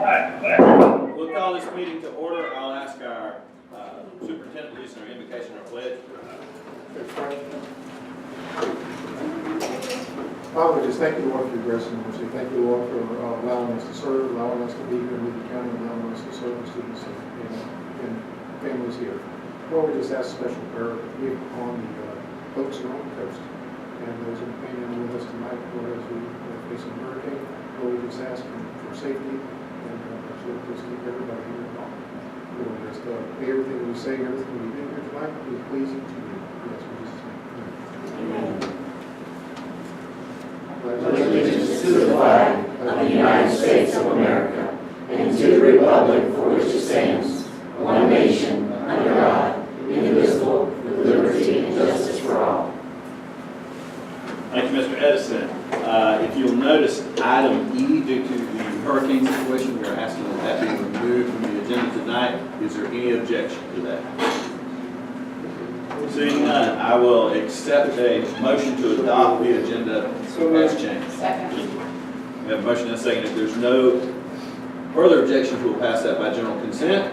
We'll call this meeting to order. I'll ask our superintendent to lead our invocation or pledge. Father, we just thank you, Lord, for your grace and mercy. Thank you, Lord, for allowing us to serve, allowing us to be here in Lee County, allowing us to serve the students and families here. Lord, we just ask special prayer be upon the folks around the coast and those in Panhandle with us tonight, Lord, as we face a hurricane. Lord, we just ask for safety and Lord, just keep everybody here at home. Lord, just may everything we say and everything we do here tonight be pleasing to you. Yes, in Jesus' name. Amen. Allegiance to the flag of the United States of America and to the republic for which it stands, one nation, under God, indivisible, with liberty and justice for all. Thank you, Mr. Edison. If you'll notice, item E, due to the hurricane situation, we are asking that be removed from the agenda tonight. Is there any objection to that? Seeing none, I will accept a motion to adopt the agenda as changed. Second. We have a motion and a second. If there's no further objections, we'll pass that by general consent.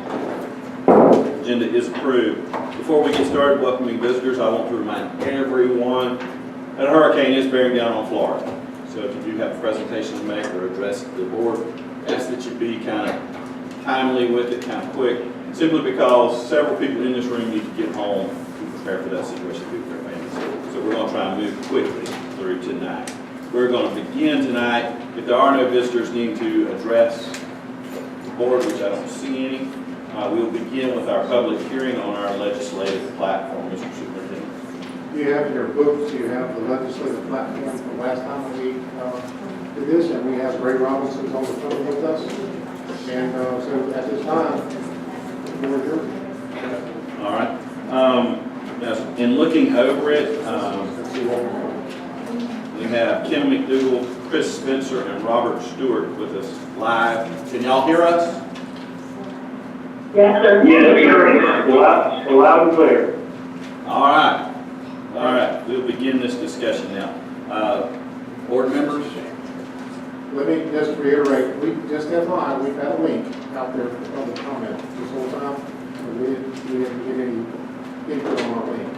Agenda is approved. Before we get started welcoming visitors, I want to remind everyone that a hurricane is bearing down on Florida. So if you do have a presentation to make or address the board, ask that you be kind of timely with it, kind of quick, simply because several people in this room need to get home to prepare for that situation with their families. So we're going to try and move quickly through tonight. We're going to begin tonight. If there are no visitors needing to address the board, which I don't see any, we'll begin with our public hearing on our legislative platform. Mr. Superintendent. You have in your books, you have the legislative platform from last time we did this, and we have Ray Robinson's on the phone with us. And so at this time, we're here. All right. In looking over it, we have Kim McDougall, Chris Spencer, and Robert Stewart with us live. Can y'all hear us? Yes, sir. Yes, sir. Loud and clear. All right. All right. We'll begin this discussion now. Board members? Let me just reiterate, we just FYI, we've had a link out there for public comment this whole time. And we didn't get any input on our link.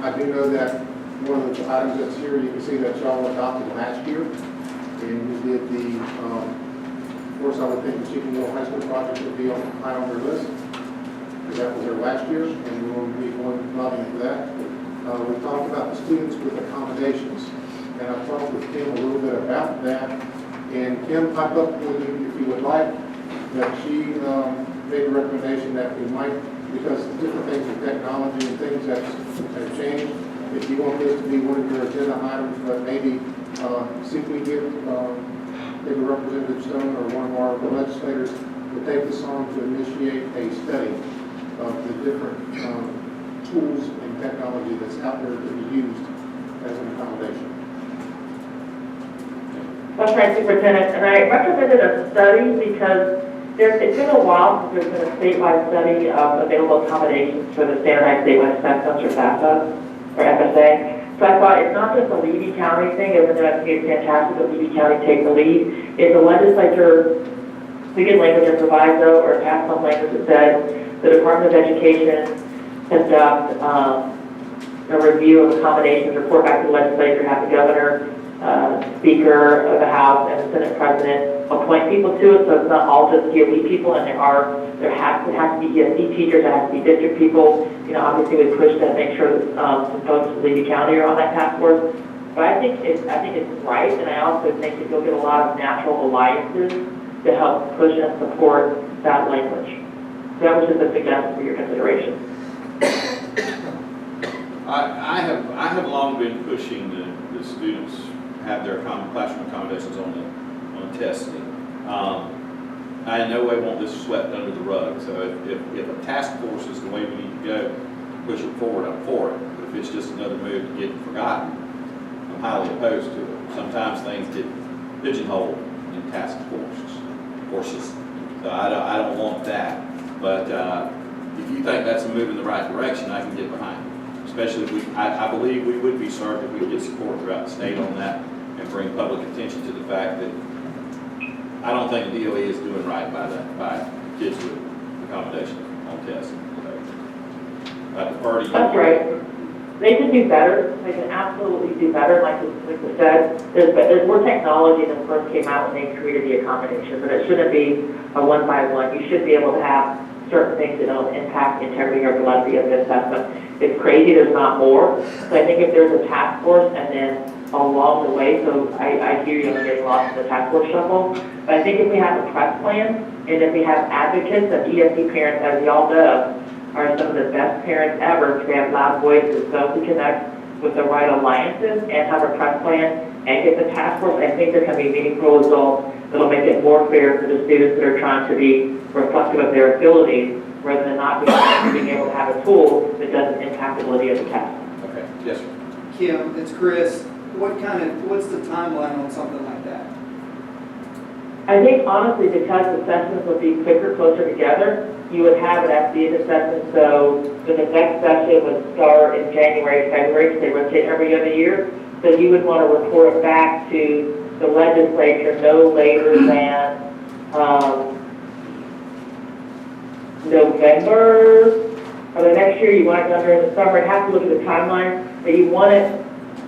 I do know that one of the items that's here, you can see that y'all adopted last year. And we did the, of course, I would think the Chickenville High School project would be high on their list, because that was there last year, and we will be going lobbying for that. We talked about the students with accommodations, and I've talked with Kim a little bit about that. And Kim piped up with you, if you would like, that she made a recommendation that we might, because different things with technology and things that have changed, if you want this to be one of your agenda items, but maybe see if we get maybe Representative Stone or one of our legislators to take this on to initiate a study of the different tools and technology that's out there to be used as an accommodation. That's right, Superintendent. And I recommended a study because it's been a while since there's been a statewide study of available accommodations for the Standardized Statewide Assessments, or FAFSA, or FSA. So I thought it's not just a Levy County thing, even though I think it's fantastic that Levy County take the lead. If the legislature, we get language or proviso or pass some language that says the Department of Education conduct a review of accommodations, report back to the legislature, have the governor, Speaker of the House, and the Senate President appoint people to it, so it's not all just DOE people, and there has to be ESD teachers, there has to be district people. You know, obviously we push to make sure that some folks from Levy County are on that task force. But I think it's right, and I also think that you'll get a lot of natural alliances to help push and support that language. So that was just a suggestion for your consideration. I have long been pushing the students have their classroom accommodations on testing. I in no way want this swept under the rug. So if a task force is the way we need to go, push it forward, I'm for it. But if it's just another move to get forgotten, I'm highly opposed to it. Sometimes things get pigeonholed in task forces. So I don't want that. But if you think that's a move in the right direction, I can get behind it. Especially if I believe we would be served if we get support throughout the state on that and bring public attention to the fact that I don't think the DOE is doing right by kids with accommodations on tests. I defer to you. That's right. They can do better. They can absolutely do better. Like I said, there's more technology than first came out when they created the accommodation, but it shouldn't be a one-by-one. You should be able to have certain things that don't impact the integrity or validity of the assessment. It's crazy there's not more. So I think if there's a task force and then along the way, so I hear you getting lost in the task force shuffle, but I think if we have a press plan and if we have advocates and ESD parents, as y'all know, are some of the best parents ever to have loud voices, so to connect with the right alliances and have a press plan and get the task force, I think there can be meaningful results that'll make it more fair for the students that are trying to be reflective of their abilities rather than not being able to have a tool that doesn't impact the validity of the test. Okay, yes, sir. Kim, it's Chris. What's the timeline on something like that? I think honestly, because assessments would be quicker, closer together, you would have it at the end assessment, so the next session would start in January, February, because they rotate every other year. So you would want to report it back to the legislature no later than November, or the next year. You want it done during the summer. You have to look at the timeline, but you want it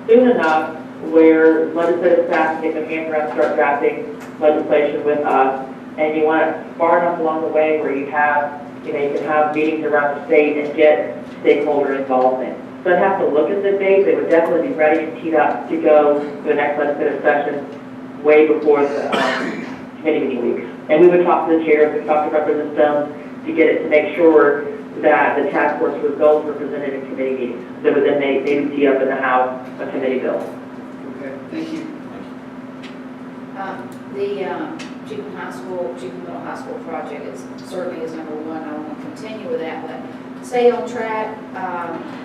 soon enough where legislative staff can get their hands around, start drafting legislation with us, and you want it far enough along the way where you have, you can have meetings around the state and get stakeholder involvement. So I'd have to look at the dates. They would definitely be ready and teed up to go to the next legislative session way before the committee meeting weeks. And we would talk to the chairs, we'd talk to Representative Stone to get it, to make sure that the task force results were presented in committee meetings. That would then maybe tee up in the House a committee bill. Okay, thank you. The Chiefland High School, Chiefland Middle High School project is certainly is number one. I want to continue with that, but stay on track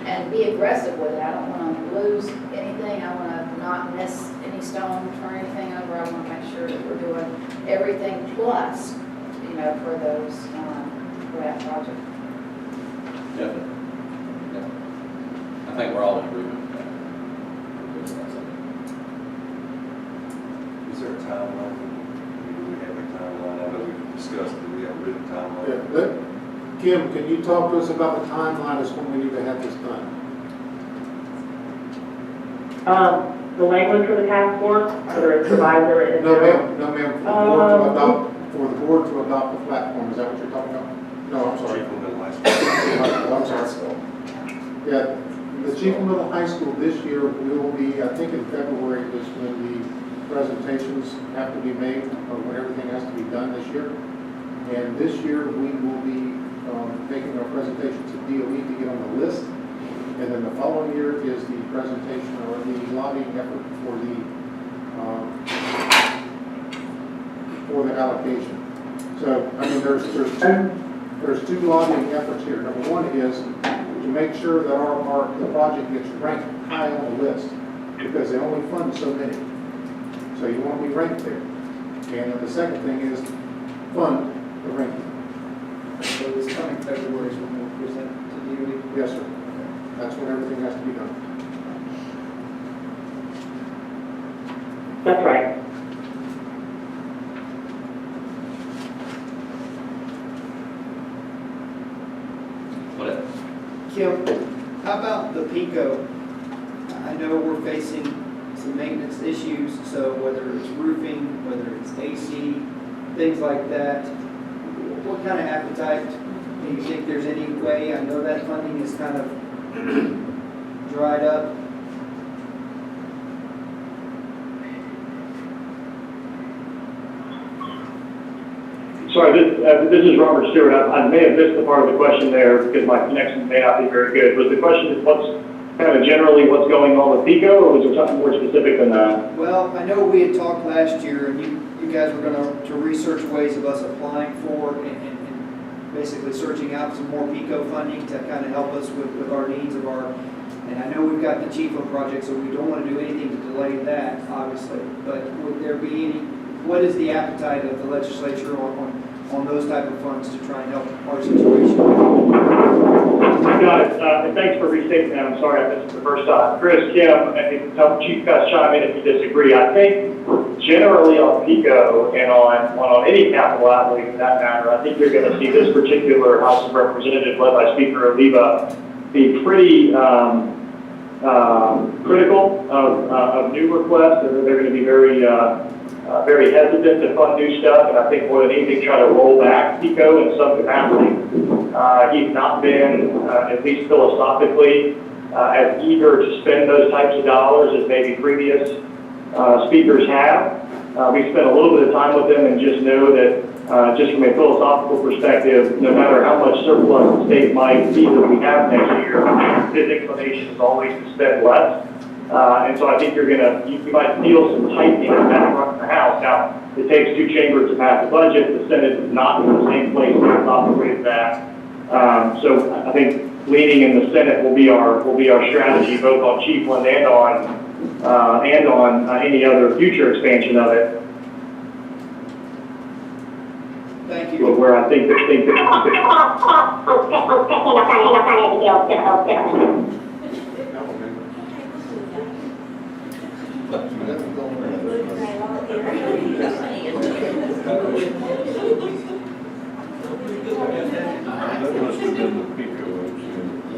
and be aggressive with it. I don't want to lose anything. I want to not miss any stones or anything over. I want to make sure that we're doing everything plus, for those for that project. Definitely. I think we're all in agreement with that. Is there a timeline? Do we have a timeline? I know we've discussed it, we have a written timeline. Yeah, Kim, can you talk to us about the timeline as when we need to have this done? The language for the task force, whether it's advisor and No, ma'am, for the board to adopt the platform, is that what you're talking about? No, I'm sorry. Chiefland Middle High School. Oh, I'm sorry. Yeah, the Chiefland Middle High School this year will be, I think in February is when the presentations have to be made, or when everything has to be done this year. And this year, we will be making our presentation to DOE to get on the list. And then the following year is the presentation or the lobbying effort for the allocation. So, I mean, there's two lobbying efforts here. Number one is to make sure that the project gets ranked high on the list, because they only fund so many. So you want to be ranked there. And then the second thing is fund the ranking. So this coming February is when we'll present to DOE. Yes, sir. That's when everything has to be done. That's right. What else? Kim, how about the PICO? I know we're facing some maintenance issues, so whether it's roofing, whether it's AC, things like that, what kind of appetite do you think there's any way? I know that funding is kind of dried up. Sorry, this is Robert Stewart. I may have missed the part of the question there because my connection may not be very good. Was the question what's going on with PICO, or was there something more specific than that? Well, I know we had talked last year, and you guys were going to research ways of us applying for and basically searching out some more PICO funding to kind of help us with our needs of our, and I know we've got the Chiefland project, so we don't want to do anything to delay that, obviously, but would there be any, what is the appetite of the legislature on those type of funds to try and help our situation? Got it. And thanks for restating that. I'm sorry I missed it the first time. Chris, Kim, and Chief, guys chime in if you disagree. I think generally on PICO and on any capital outlay for that matter, I think you're going to see this particular House of Representatives led by Speaker Oliva be pretty critical of new requests. They're going to be very hesitant to fund new stuff, and I think more than anything, try to roll back PICO in some capacity. He's not been, at least philosophically, as eager to spend those types of dollars as maybe previous speakers have. We spent a little bit of time with him and just know that, just from a philosophical perspective, no matter how much surplus the state might see that we have next year, his inclination is always to spend less. And so I think you might feel some tightening in that front of the House. Now, it takes two chambers to pass a budget. The Senate is not in the same place philosophically as that. So I think leaning in the Senate will be our strategy, both on Chiefland and on any other future expansion of it. Thank you. But where I think that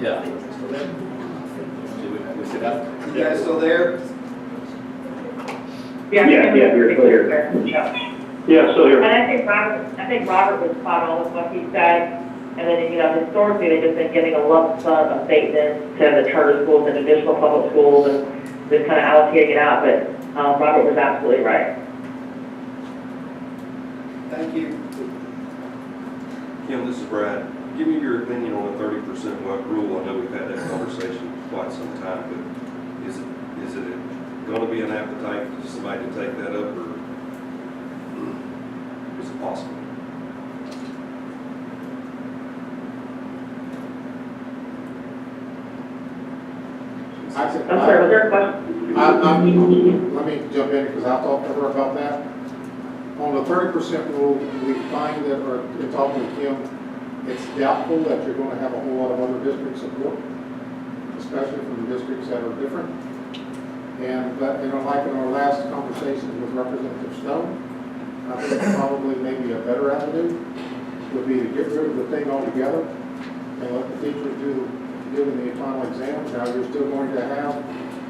Yeah. You guys still there? Yeah, you're clear. Yeah, so here. And I think Robert was spot on with what he said. And then, historically, they've just been giving a lump sum of maintenance to the charter schools and additional public schools and just kind of allocating it out. But Robert was absolutely right. Thank you. Kim, this is Brad. Give me your opinion on the 30% rule. I know we've had that conversation for quite some time, but is it going to be an appetite for somebody to take that up, or is it possible? I'm sorry, was there a question? Let me jump in because I'll talk to her about that. On the 30% rule, we find that, or in talking with Kim, it's doubtful that you're going to have a whole lot of other district support, especially from the districts that are different. And that, like in our last conversations with Representative Stone, I think probably maybe a better avenue would be to get rid of the thing altogether and let the teachers do the final exams. Now, you're still going to have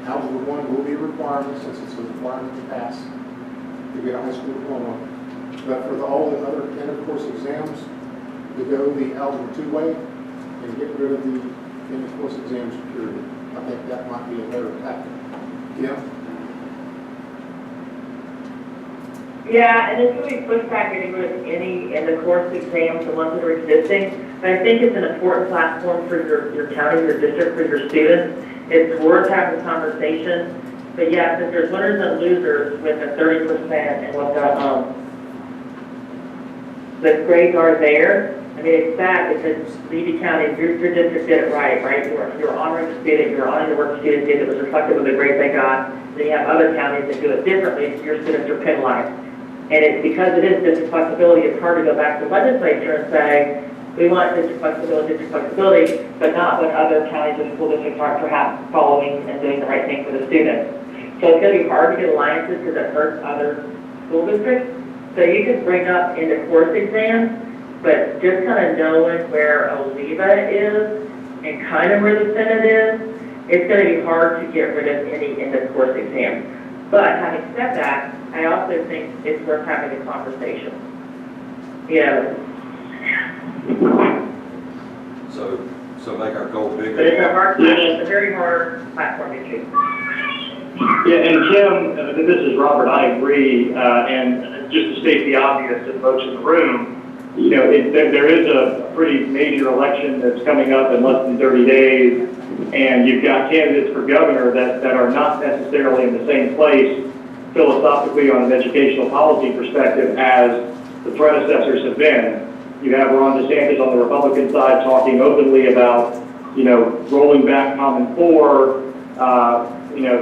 Algebra 1 will be a requirement since it's a requirement to pass to get a high school diploma. But for all the other end of course exams, to go the Algebra 2 way and get rid of the end of course exams period. I think that might be a better tactic. Yeah? Yeah, and it's really pushback getting rid of any end of course exams, the ones that are existing. But I think it's an important platform for your county, your district, for your students. It's worth having a conversation. But yeah, since there's winners and losers with the 30% and what the grades are there, I mean, it's sad because Levy County, your district did it right? You're honoring the student, you're honoring the work the student did that was reflective of the grades they got. Then you have other counties that do it differently, so your students are penalized. And it's because it is district flexibility, it's hard to go back to the legislature and say, we want district flexibility, but not when other counties or school districts aren't perhaps following and doing the right thing for the students. So it's going to be hard to get alliances because it hurts other school districts. So you could bring up into course exams, but just kind of knowing where Oliva is and kind of where the Senate is, it's going to be hard to get rid of any end of course exams. But having said that, I also think it's worth having a conversation. So make our goal bigger. But it's a very hard platform to choose. Yeah, and Kim, this is Robert, I agree, and just to state the obvious to folks in the room, there is a pretty major election that's coming up in less than 30 days, and you've got candidates for governor that are not necessarily in the same place philosophically on an educational policy perspective as the predecessors have been. You have Ron DeSantis on the Republican side talking openly about, rolling back Common Core,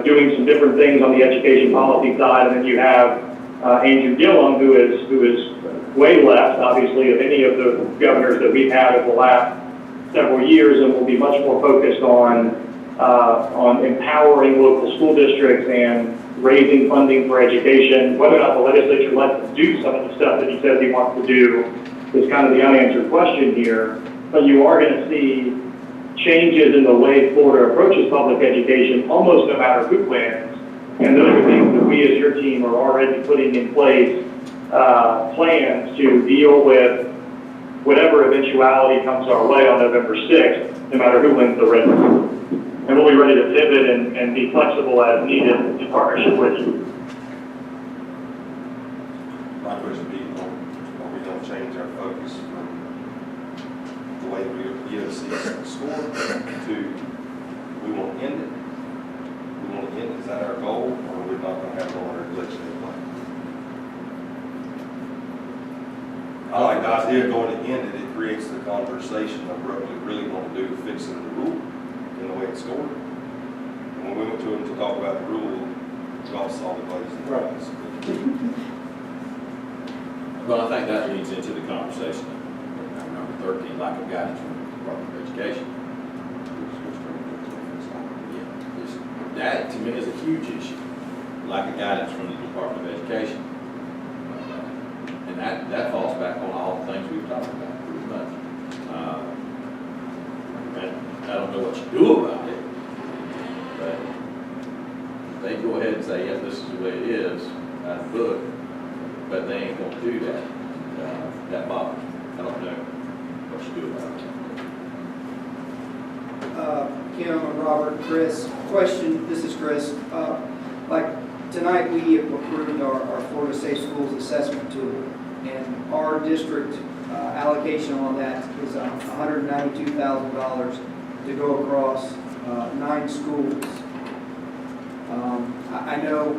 doing some different things on the education policy side, and then you have Andrew Gillum, who is way left, obviously, of any of the governors that we've had over the last several years, and will be much more focused on empowering local school districts and raising funding for education. Whether or not the legislature lets us do some of the stuff that he says he wants to do is kind of the unanswered question here. But you are going to see changes in the way Florida approaches public education almost no matter who wins. And those are things that we as your team are already putting in place, plans to deal with whatever eventuality comes our way on November 6th, no matter who wins the race. And we'll be ready to pivot and be flexible as needed in partnership with you. My question would be, are we going to change our focus from the way we EOC score to, we want to end it? We want to end it, is that our goal, or are we not going to have no other legislative plan? I like the idea of going to end it, it creates the conversation of what we really want to do to fix it in the rule, in the way it's scored. And when we went to them to talk about the rule, we all saw the ways. Right. Well, I think that leads into the conversation of number 13, lack of guidance from the Department of Education. Yeah, that to me is a huge issue, lack of guidance from the Department of Education. And that falls back on all the things we've talked about pretty much. And I don't know what you do about it, but they go ahead and say, yes, this is the way it is, out of the book, but they ain't gonna do that. That bothers me. I don't know what you do about it. Kim and Robert, Chris, question, this is Chris. Like tonight we approved our Florida Safe Schools assessment tool, and our district allocation on that is $192,000 to go across 9 schools. I know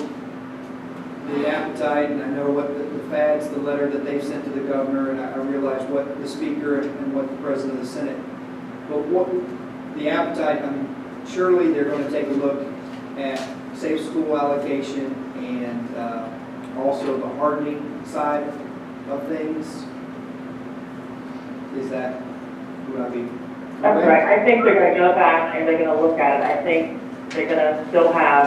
the appetite, and I know what the fads, the letter that they've sent to the governor, and I realize what the speaker and what the president of the Senate. But what the appetite, I mean, surely they're going to take a look at safe school allocation and also the hardening side of things. Is that, would I be? That's right. I think they're going to go back and they're going to look at it. I think they're going to still have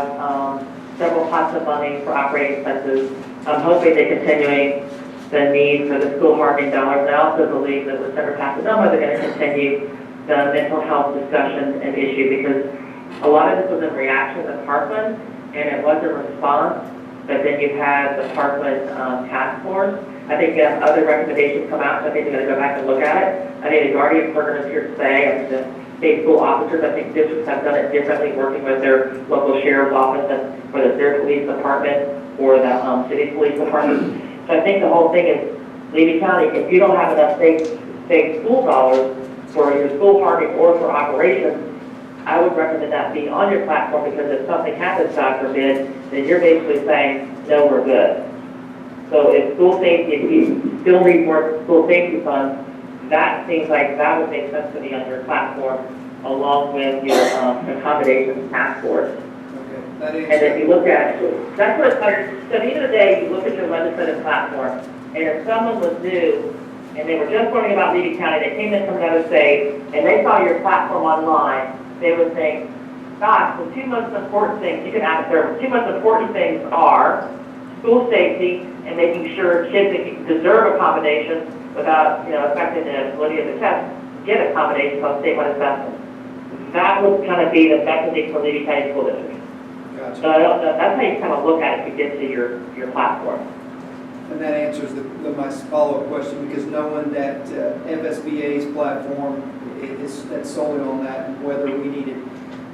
several pots of money for operating expenses. I'm hoping they're continuing the need for the school hardening dollars. And I also believe that with Senator Papadoma, they're going to continue the mental health discussion and issue, because a lot of this was in reaction to Parkland, and it was a response. But then you had the Parkland task force. I think they have other recommendations come out, so I think they're going to go back and look at it. I think the Guardian program is here to stay. I think the state school officers, I think districts have done it differently, working with their local sheriff's office, and whether it's their police department or the city police department. So I think the whole thing is, Levy County, if you don't have enough state school dollars for your school hardening or for operations, I would recommend that be on your platform, because if something happens, God forbid, then you're basically saying, no, we're good. So if school safety, if you still need more school safety funds, that seems like that would make sense to be on your platform, along with your accommodations task force. Okay, that is. And if you look at, that's what it's like, so at the end of the day, you look at your legislative platform, and if someone was new, and they were just learning about Levy County, they came in from another state, and they saw your platform online, they would think, gosh, the 2 most important things, you can ask there, 2 most important things are school safety and making sure kids that deserve accommodations without, affecting the validity of the test, get accommodations on statewide assessment. That would kind of be the messaging for Levy County School District. Gotcha. So that's how you kind of look at it to get to your platform. And that answers my follow-up question, because knowing that FSBA's platform that's solely on that, and whether we need it.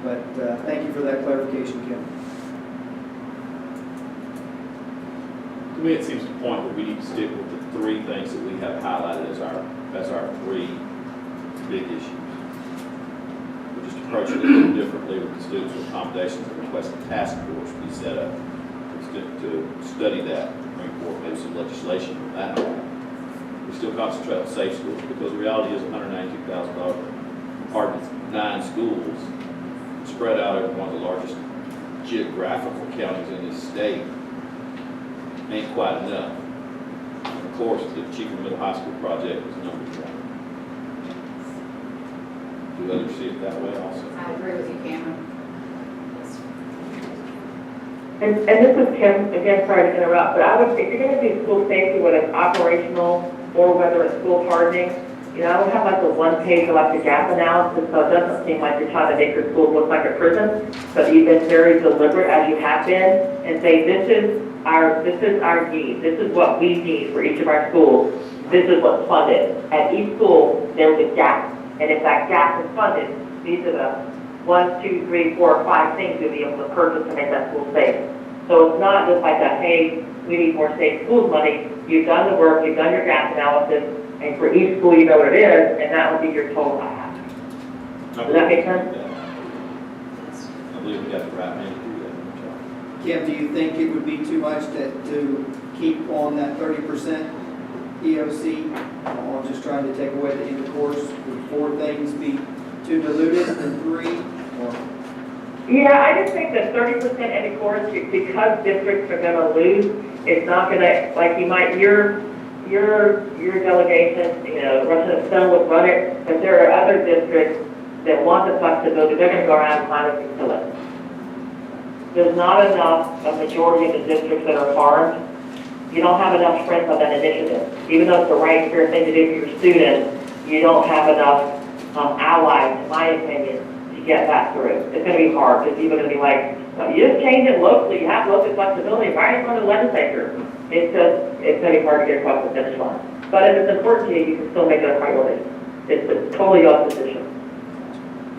But thank you for that clarification, Kim. To me, it seems to point that we need to stick with the 3 things that we have highlighted as our 3 big issues. We're just approaching it a little differently with the students with accommodations and request a task force be set up to study that, bring forth maybe some legislation on that. We still concentrate on safe schools, because the reality is $192,000 part of 9 schools spread out over one of the largest geographical counties in this state ain't quite enough. And of course, the Cheaper Middle High School project is number 1. Do others see it that way also? I agree with you, Cameron. And this is Kim, again, sorry to interrupt, but I would, if you're gonna do school safety, whether it's operational or whether it's school hardening, you know, I would have like the one page of like the gap analysis, so it doesn't seem like you're trying to make your school look like a prison, but you've been very deliberate as you have been, and say, this is our need, this is what we need for each of our schools, this is what's funded. At each school, there's a gap, and if that gap is funded, these are the 1, 2, 3, 4, 5 things you'll be able to purchase to make that school safe. So it's not just like a, hey, we need more safe schools money. You've done the work, you've done your gap analysis, and for each school you know what it is, and that will be your total ask. Does that make sense? I believe we got the right man to do that. Kim, do you think it would be too much to keep on that 30% EOC, or just trying to take away the end of course? Would 4 things be too diluted than 3? Or Yeah, I just think that 30% in the course, because districts are gonna lose, it's not gonna, like you might, your delegation, you know, Rushing Stone would run it, but there are other districts that want the flexibility, they're gonna go around and find a thing to it. There's not enough, a majority of the districts that are farmed, you don't have enough strength on that initiative. Even though it's the right fair thing to do for your students, you don't have enough allies, in my opinion, to get that through. It's going to be hard because people are going to be like, well, you just change it locally, you have local flexibility, why are you going to the legislature? It's going to be hard to get across the finish line. But if it's important to you, you can still make it a priority. It's totally your decision.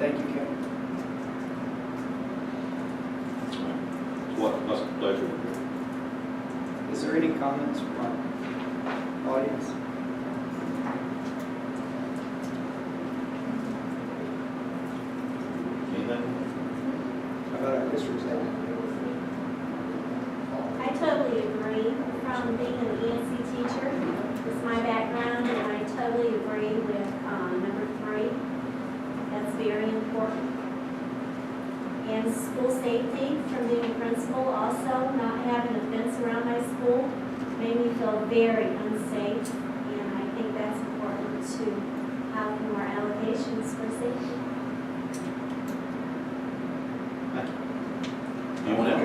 thank you, Kim. What's the pleasure? Is there any comments from our audience? Anything? How about our district's head? I totally agree. From being an ESC teacher, it's my background, and I totally agree with number 3. That's very important. And school safety, from being a principal also, not having a fence around my school made me feel very unsafe, and I think that's important to have more allocations for safety. You want to?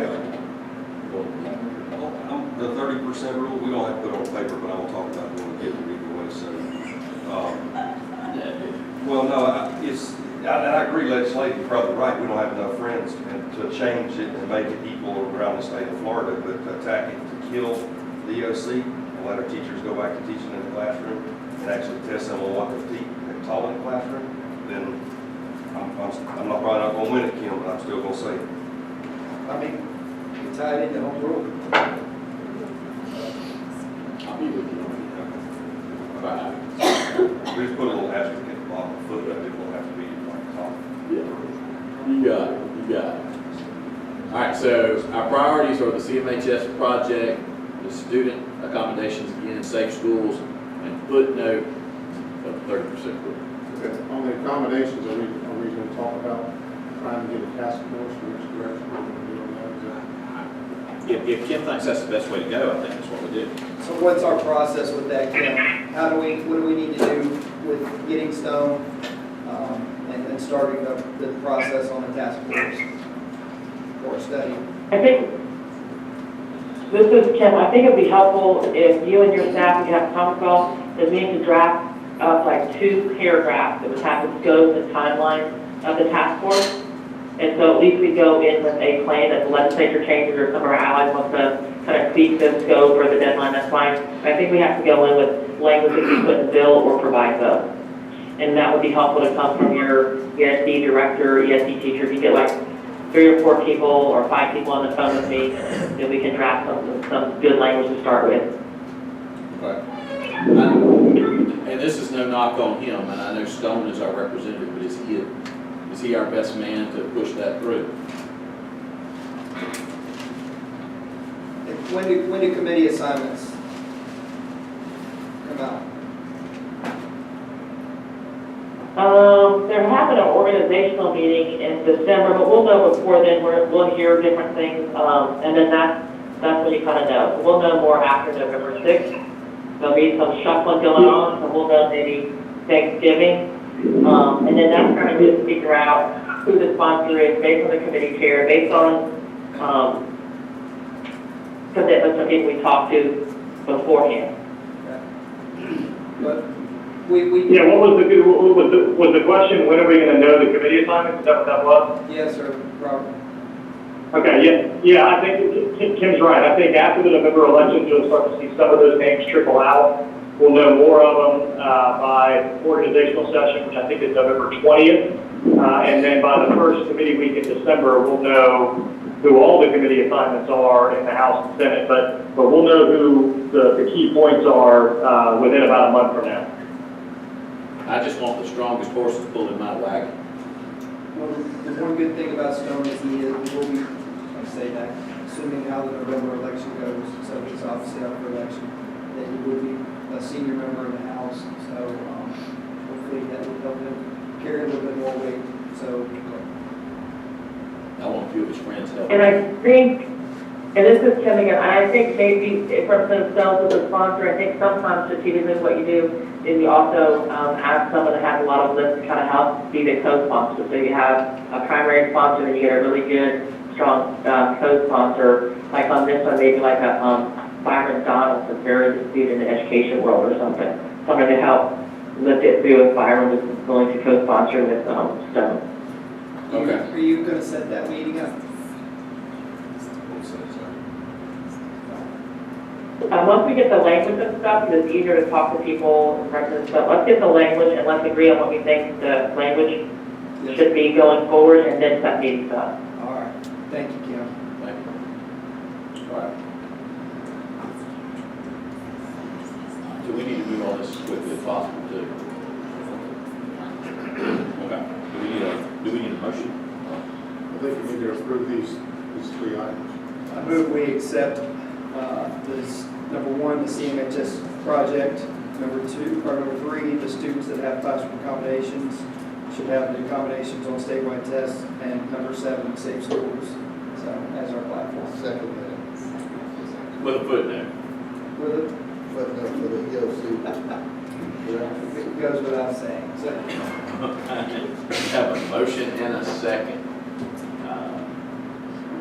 The 30% rule, we don't have to put it on paper, but I will talk about it when we get to either way, so. Well, no, and I agree legislatively, you're probably right, we don't have enough friends to change it and make it equal around the state of Florida, but to attack it to kill the EOC and let our teachers go back to teaching in the classroom and actually test them on what they're taught in the classroom, then I'm not probably not going to win it, Kim, but I'm still going to say it. I mean, you tie it into home rule. I'll be with you. We just put a little asterisk at the bottom of the footnote, it won't have to be like top. Yeah. You got it, you got it. All right, so our priorities are the CMHS project, the student accommodations, again, safe schools, and footnote of 30% rule. Okay, on the accommodations, are we going to talk about trying to get a task force, which direction we're going to do on that? If Kim thinks that's the best way to go, I think that's what we do. So what's our process with that, Kim? What do we need to do with getting Stone and starting the process on the task force for a study? I think, this is Kim, I think it'd be helpful if you and your staff, you have a conference call, is we need to draft up like 2 paragraphs that would have the scope and timeline of the task force. And so at least we go in with a plan that the legislature changes or some of our allies want to kind of tweak the scope or the deadline, that's fine. But I think we have to go in with language that we put in bill or provide both. And that would be helpful to come from your ESD director, ESD teacher. If you get like 3 or 4 people or 5 people on the phone with me, then we can draft some good language to start with. And this is no knock on him, and I know Stone is our representative, but is he our best man to push that through? When do committee assignments come out? They're having an organizational meeting in December, but we'll know before then. We'll hear different things, and then that's when you kind of know. We'll know more after November 6th. There'll be some shuffling going on, so we'll know maybe Thanksgiving. And then that's kind of just figure out who the sponsor is based on the committee chair, based on, commitments of people we talked to beforehand. But we, Yeah, was the question, when are we gonna know the committee assignments? Is that what that was? yes, sir, Robert. Okay, yeah, I think Kim's right. I think after the November elections, you'll start to see some of those names trickle out. We'll know more of them by organizational session, which I think is November 20th. And then by the first committee week in December, we'll know who all the committee assignments are in the House and Senate. But we'll know who the key points are within about a month from now. I just want the strongest horses pulling my wagon. Well, the one good thing about Stone is he will be, I say that, assuming how the November election goes, so he's obviously up for election, that he will be a senior member of the House, so hopefully that will help him carry a little bit more weight, so. I want a few of his friends help. And I think, and this is coming in, I think maybe for themselves as a sponsor, I think sometimes strategically what you do is you also have someone that has a lot of lists to kind of help be the co-sponsor. So you have a primary sponsor and you get a really good, strong co-sponsor, like on this one, maybe like a Byron Donald, that's very disputed in the education world or something. Someone to help lift it through if Byron was willing to co-sponsor with Stone. Okay. Are you gonna set that meeting up? Once we get the language and stuff, it's easier to talk to people and reference stuff. Let's get the language and let's agree on what we think the language should be going forward and then set meetings up. All right, thank you, Kim. Thank you. All right. So we need to move on this as quickly as possible too. Okay. Do we need a motion? I think we need to approve these three items. I move we accept this, number one, the CMHS project, number three, the students that have classroom accommodations should have the accommodations on statewide tests, and number 7, safe schools, so, as our platform. Second With a footnote. With it, footnote for the EOC. it goes without saying, so. Have a motion and a second.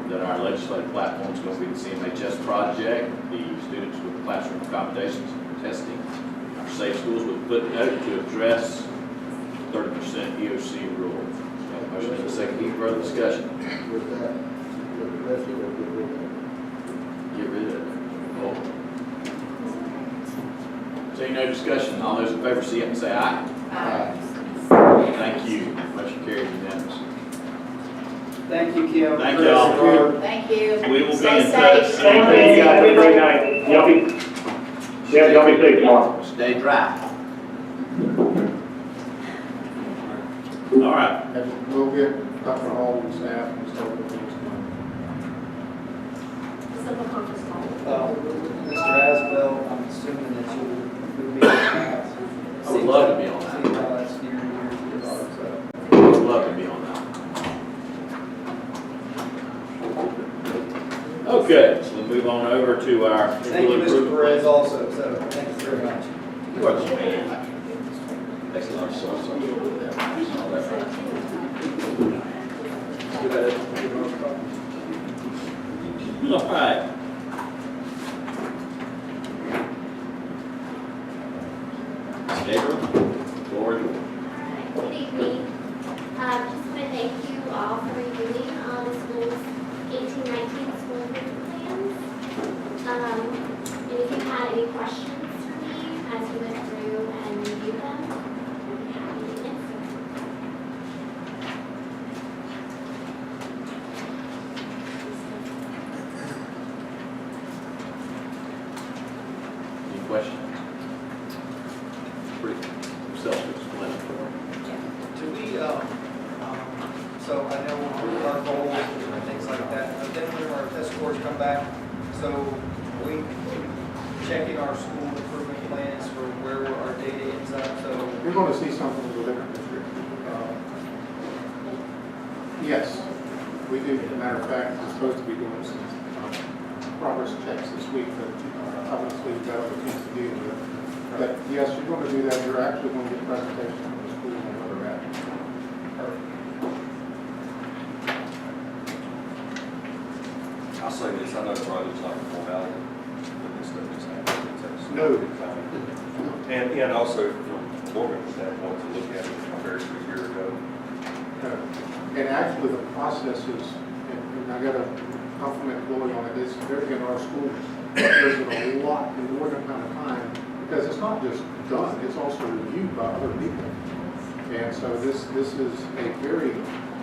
That our legislative platform is going to be the CMHS project, the students with classroom accommodations testing, our safe schools with footnote to address 30% EOC rule. Have a motion and a second. Any further discussion? With that, with the rest of it, Get rid of it. Oh. Seeing no discussion, all those in favor see it and say aye. Aye. Thank you. Motion carries unanimously. Thank you, Kim. Thank Chris, y'all. Robert. Thank you. We will be Stay in touch. safe. Thank you guys. Have a great night. Y'all be safe tomorrow. Stay dry. All right. and we'll get Dr. Hall and staff and stuff with things. Simple conference call. Mr. Asbell, I'm assuming that you would be. I would love to be on that. See how that's near and dear to your heart, so. I would love to be on that. Okay, so we'll move on over to our. Thank you, Mr. Perez, also, so thank you very much. You are the man. Thanks a lot, so sorry. All that right. All right. Gabriel, Lord. Good evening. Just want to thank you all for reviewing the school's 18-19 school improvement plans. And if you had any questions for me as we went through and reviewed them, I'd be happy to answer. Any questions? Pretty self-explanatory. Do we, so I know our goals and things like that, but then when our test scores come back, so we checking our school improvement plans for where our data ends up, so. You're going to see something a little different this year. Yes, we do. As a matter of fact, we're supposed to be doing some progress checks this week, but obviously we've got other things to do with. But yes, you're going to do that. You're actually going to get a presentation from the school on whether I'll say this, I know it probably looks like a formality, but this stuff is happening. It's actually No. exciting. And also from a board member standpoint, to look at it compared to a year ago. And actually, the process is, and I got to compliment Chloe on it, it's very in our schools. There's a lot, more amount of time, because it's not just done, it's also reviewed by other people. And so this is a very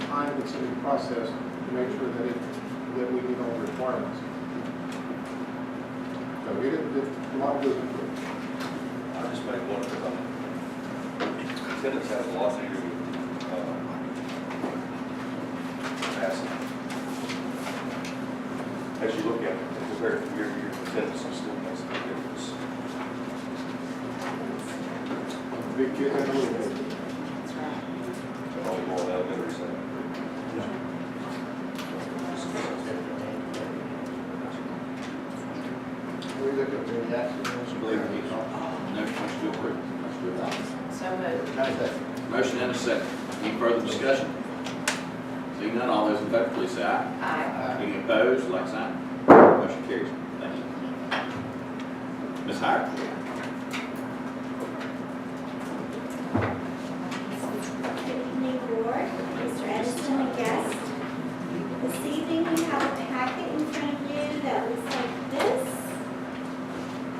time-consuming process to make sure that we meet all the requirements. So a lot goes into it. I just make one because attendance has a lot to do with passing. As you look at it, compare it to year to year, attendance is still makes a big difference. Big kid and a little kid. Only more elementary side. We look at the action. No, motion to approve. So moved. Motion and a second. Any further discussion? Seeing none, all those in favor, please say aye. Aye. Any opposed, like sign. Motion carries. Thank you. Ms. Howard? Good evening, board, Mr. Edison and guests. This evening, we have a packet in front of you that looks like this.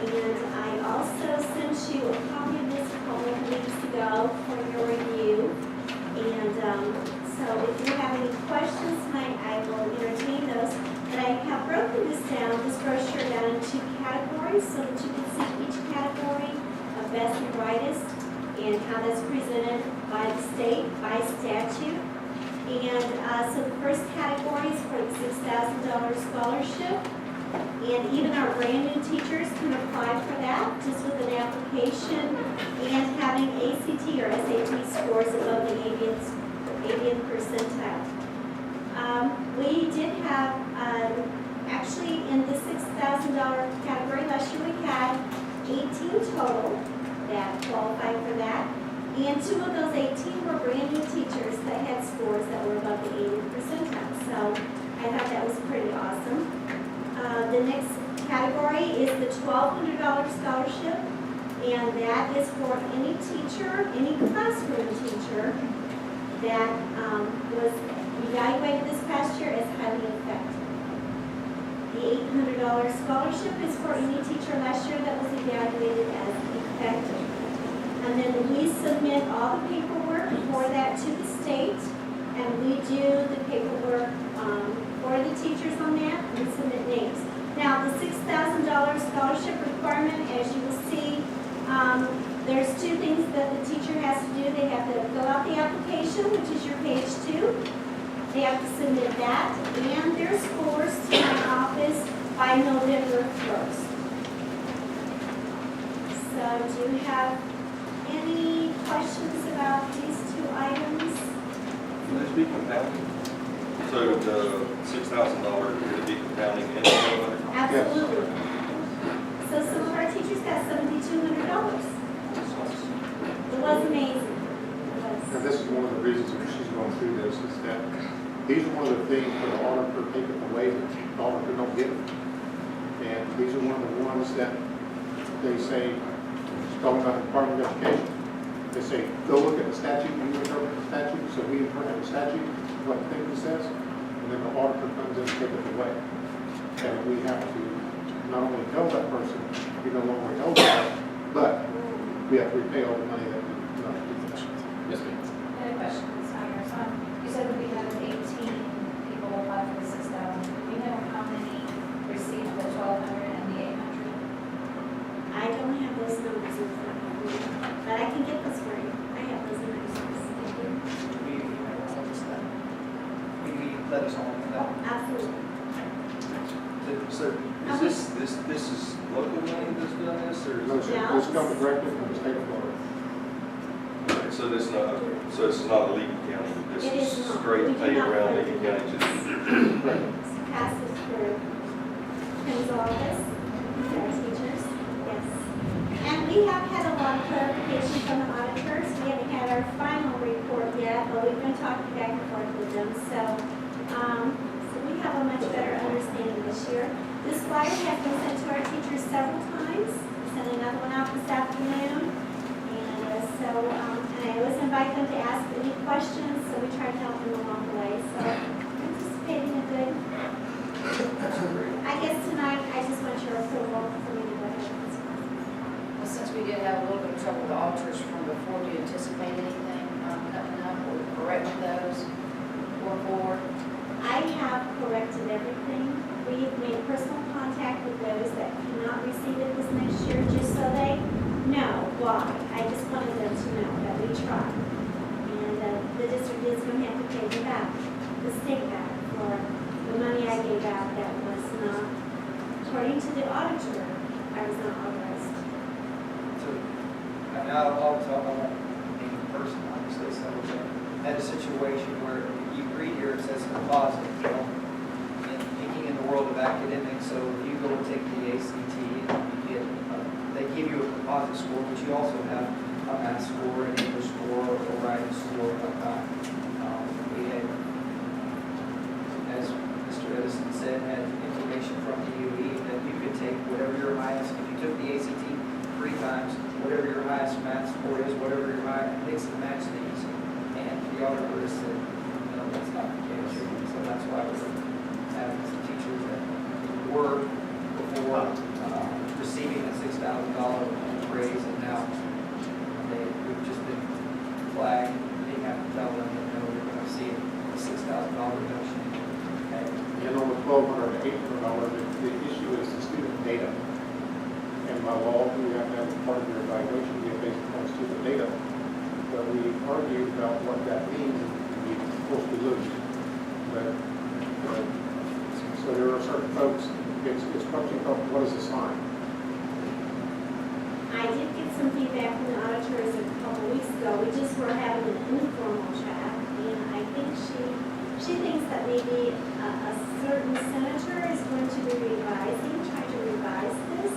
And I also sent you a copy of this a couple of weeks ago for your review. And so if you have any questions tonight, I will entertain those. But I have broken this brochure down into categories so that you can see each category of best and brightest and how that's presented by the state, by statute. And so the first category is for the $6,000 scholarship. And even our brand new teachers can apply for that just with an application and having ACT or SAT scores above the 80th percentile. We did have, actually in the $6,000 category last year, we had 18 total that qualified for that. And 2 of those 18 were brand new teachers that had scores that were above the 80th percentile. So I thought that was pretty awesome. The next category is the $1,200 scholarship, and that is for any teacher, any classroom teacher that was evaluated this past year as highly effective. The $800 scholarship is for any teacher last year that was evaluated as effective. And then we submit all the paperwork for that to the state, and we do the paperwork for the teachers on that, and submit names. Now, the $6,000 scholarship requirement, as you will see, there's 2 things that the teacher has to do. They have to fill out the application, which is your page 2. They have to submit that and their scores to my office by November 1st. So do you have any questions about these 2 items? Can this be compounded? So the $6,000, could it be compounding in the Absolutely. So some of our teachers got $7,200. It was amazing. It was. And this is one of the reasons that she's going through this, is that these are one of the things that the auditor taken away that the auditor don't get. And these are one of the ones that they say, talking about the Department of Education, they say, go look at the statute, and you interpret the statute, so we interpret the statute, what the thing says, and then the auditor comes in and takes it away. And we have to not only tell that person, you no longer know that, but we have to repay all the money that we not do that. Yes, ma'am. I had a question, Ms. Myers. You said that we had 18 people apply for the 6,000. Do you know how many received the 1,200 and the 800? I don't have those numbers in front of me, but I can get those for you. I have those numbers. Maybe let us know that. Absolutely. So is this is local money that's doing this, or? No, sir, this comes directly from the state of Florida. Okay, so this is not a Lee County, this It is is not. straight We do pay not around pay. Lee County to Passes through Kim's office, our teachers, yes. And we have had a lot of clarification from the auditors. We haven't had our final report yet, but we've been talking back and forth with them. So we have a much better understanding this flyer has been sent to our teachers several times. We sent another one out this afternoon. And and I always invite them to ask any questions, so we try to help them along the way. So anticipating a good, I guess tonight, I just want your approval for me to go ahead and Well, since we did have a little bit of trouble with the altars from before, do you anticipate anything coming up or correcting those going forward? I have corrected everything. We've made personal contact with those that cannot receive it this next year, just so they know why. I just wanted them to know that we tried. And the district is going to have to pay me back, the state back, for the money I gave out that was not, according to the auditor, I was not authorized. So, and I'll tell, I won't name the person, obviously, so I had a situation where you read here, it says composite, you know, and thinking in the world of academics, so if you go and take the ACT, you get, they give you a composite score, but you also have a math score, an English score, or a writing score, whatnot. We had, as Mr. Edison said, had information from the UE that you could take whatever your highest, if you took the ACT 3 times, whatever your highest math score is, whatever your highest, mix and match these. And the auditor said, no, that's not the case. So that's why we're having some teachers that were before receiving a $6,000 raise, and now we've just been flagged, being have to tell them that no, we're going to see a $6,000 reduction. Okay. And on the $1,200 to $800, the issue is the student data. And by law, we have to have a part of your evaluation be based upon student data. But we argued about what that means, and we, of course, we lose. But, so there are certain folks, it's question of what is assigned. I did get some feedback from the auditors a couple weeks ago. We just were having an informal chat, and I think she thinks that maybe a certain senator is going to be trying to revise this.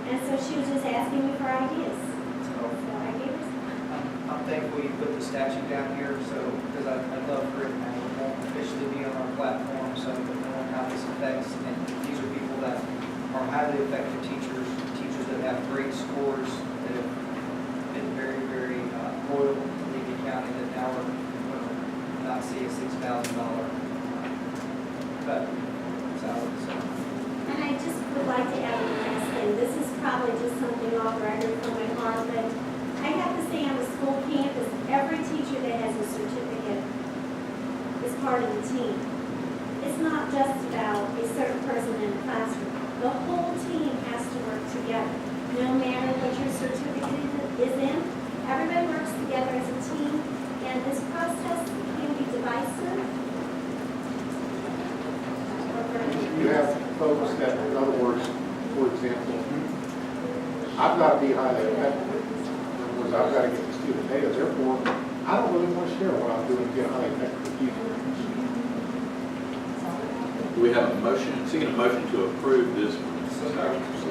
And so she was just asking me for ideas. So I gave her some. I'm thankful you put the statute down here, so, because I'd love for it now. It won't officially be on our platform, so that knowing how this affects, and these are people that are highly effective teachers that have great scores, that have been very, very loyal to Levy County, that now are going to not see a $6,000 cut salary. So. And I just would like to add one last thing. This is probably just something off record from my heart, but I have to say on the school campus, every teacher that has a certificate is part of the team. It's not just about a certain person in the classroom. The whole team has to work together. No matter what your certificate is in, everybody works together as a team, and this process can be divisive. You have folks that, in other words, for example, I've got to be highly effective. In other words, I've got to get the student data. Therefore, I don't really want to share what I'm doing to get highly effective with you. Do we have a motion, seeking a motion to approve this one?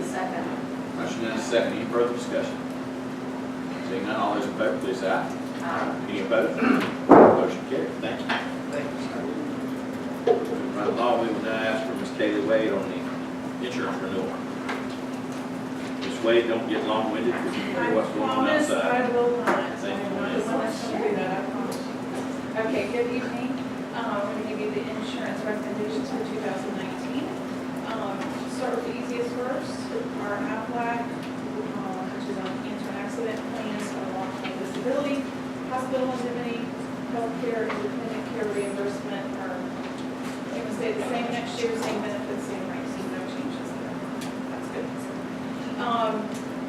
Second. Motion and a second, any further discussion? Seeing none, all those in favor, please say aye. Aye. Any opposed? Motion carried, thank you. Thank you, sir. Right along, we will now ask for Ms. Kaylee Wade on the insurance renewal. Ms. Wade, don't get long-winded, because you know what's going on outside. I will not. Thank you, I'm ma'am. not going to do that, I promise. Okay, good evening. I'm going to give you the insurance recommendations for 2019. Start with the easiest first, our Aflac, which is on cancer and accident plans, our long-term disability, hospital indemnity, healthcare, independent care reimbursement are going to stay the same next year, same benefits, same rates, so no changes there. That's good.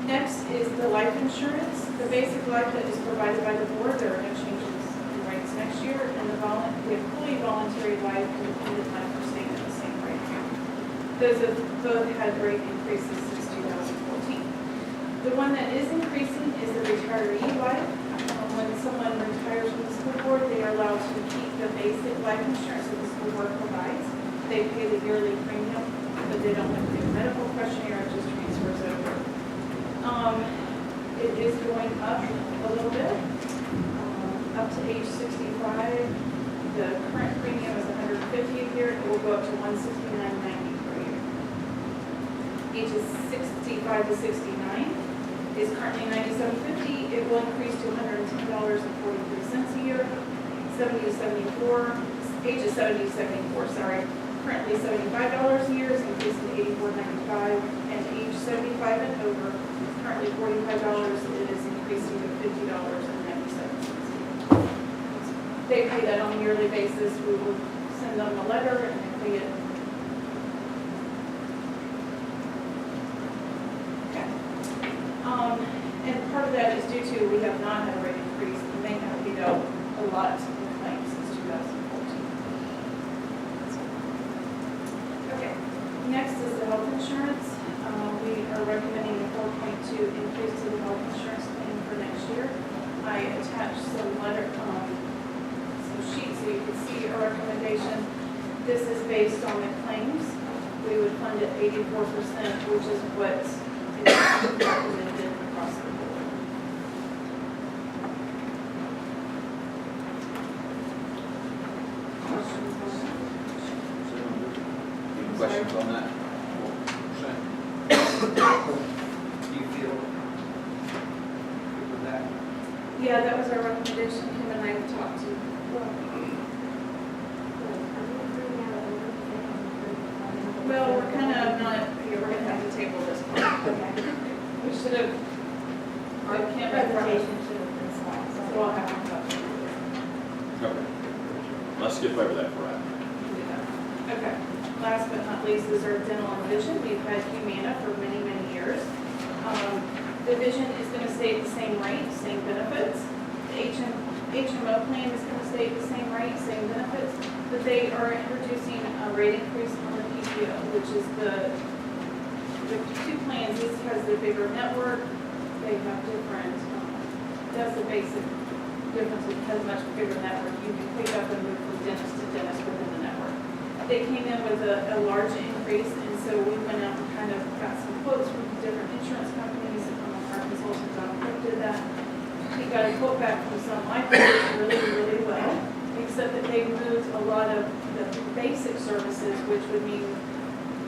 Next is the life insurance. The basic life that is provided by the board, there are no changes in rates next year, and the fully voluntary life and dependent life are staying at the same rate. Those have both had rate increases since 2014. The one that is increasing is the retiree life. When someone retires from the school board, they are allowed to keep the basic life insurance that the school board provides. They pay the yearly premium, but they don't have to do a medical questionnaire, it just transfers over. It is going up a little bit, up to age 65. The current premium is $150 a year. It will go up to $169.90 per year. ages 65 to 69 is currently $97.50. It will increase to $110.43 a year. 70 to 74, ages 70 to 74, sorry, currently $75 a year is increasing to $84.95, and age 75 and over, currently $45, it is increasing to $50.97. They pay that on a yearly basis. We will send them a letter and they pay it. Okay. And part of that is due to we have not had a rate increase, and they have paid out a lot in claims since 2014. Okay, next is the health insurance. We are recommending a 4.2 increase to the health insurance claim for next year. I attached some sheets so you can see our recommendation. This is based on the claims. We would fund it 84%, which is what is recommended across the board. Any questions on that? Do you feel good with that? Yeah, that was our recommendation. Him and I have talked to. Well, we're kind of not, we're going to have to table this one. We should have, our presentation should have been small, so we'll have to talk to you. Okay. Let's skip over that for right now. Okay. Last but not least is our dental and vision. We've had Humana for many, many years. The vision is going to stay at the same rate, same benefits. The HMO plan is going to stay at the same rate, same benefits, but they are introducing a rate increase on the PPO, which is the two plans. This has the bigger network. They have different, that's the basic difference. It has a much bigger network. You can pick up and move from dentist to dentist within the network. They came in with a large increase, and so we went out and kind of got some quotes from different insurance companies. Our consultant John Cook did that. He got a quote back from some life really, really well, except that they moved a lot of the basic services, which would mean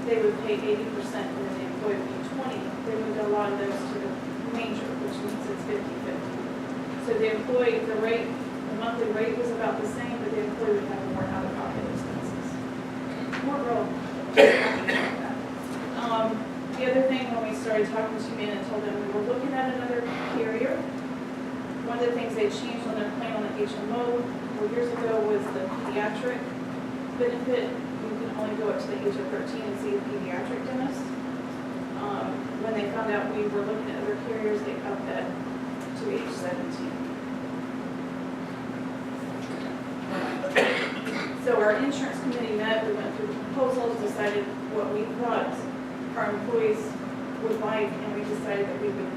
they would pay 80% and then the employee would pay 20. They moved a lot of those to the major, which means it's 50-50. So the employee, the monthly rate was about the same, but the employee would have more out-of-pocket expenses. More real. The other thing, when we started talking to me and told them we were looking at another carrier, one of the things they changed on their plan on the HMO 4 years ago was the pediatric benefit. You can only go up to the age of 13 and see a pediatric dentist. When they found out we were looking at other carriers, they upped that to age 17. So our insurance committee met, we went through the proposals, decided what we thought our employees would like, and we decided that we would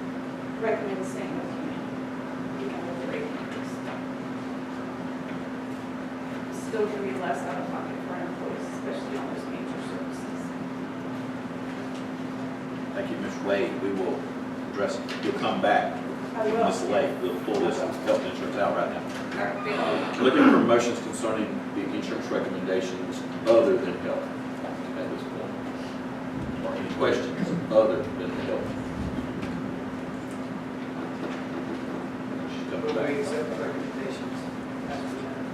recommend staying with Humana, even with the rate increase. Still going to be less out of pocket for our employees, especially on those major services. Thank you, Ms. Wade. We will address it. You'll come back. I will. Ms. Lake, we'll pull this health insurance out right now. All right, thank you. Looking for motions concerning the insurance recommendations other than health at this point. Or any questions other than health? She's coming Will we back. accept the recommendations as presented?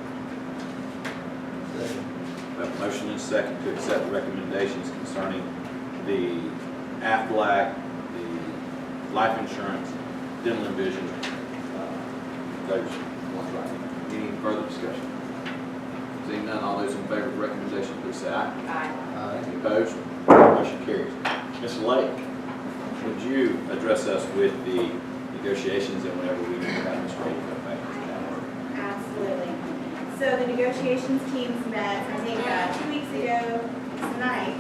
We have a motion and a second to accept the recommendations concerning the Aflac, the life insurance, dental and vision, those ones right now. Any further discussion? Seeing none, all those in favor of the recommendation, please say aye. Aye. Any opposed? Motion carries. Ms. Lake, would you address us with the negotiations and whenever we have Ms. Wade come back to that work? Absolutely. So the negotiations teams met, I think, 2 weeks ago tonight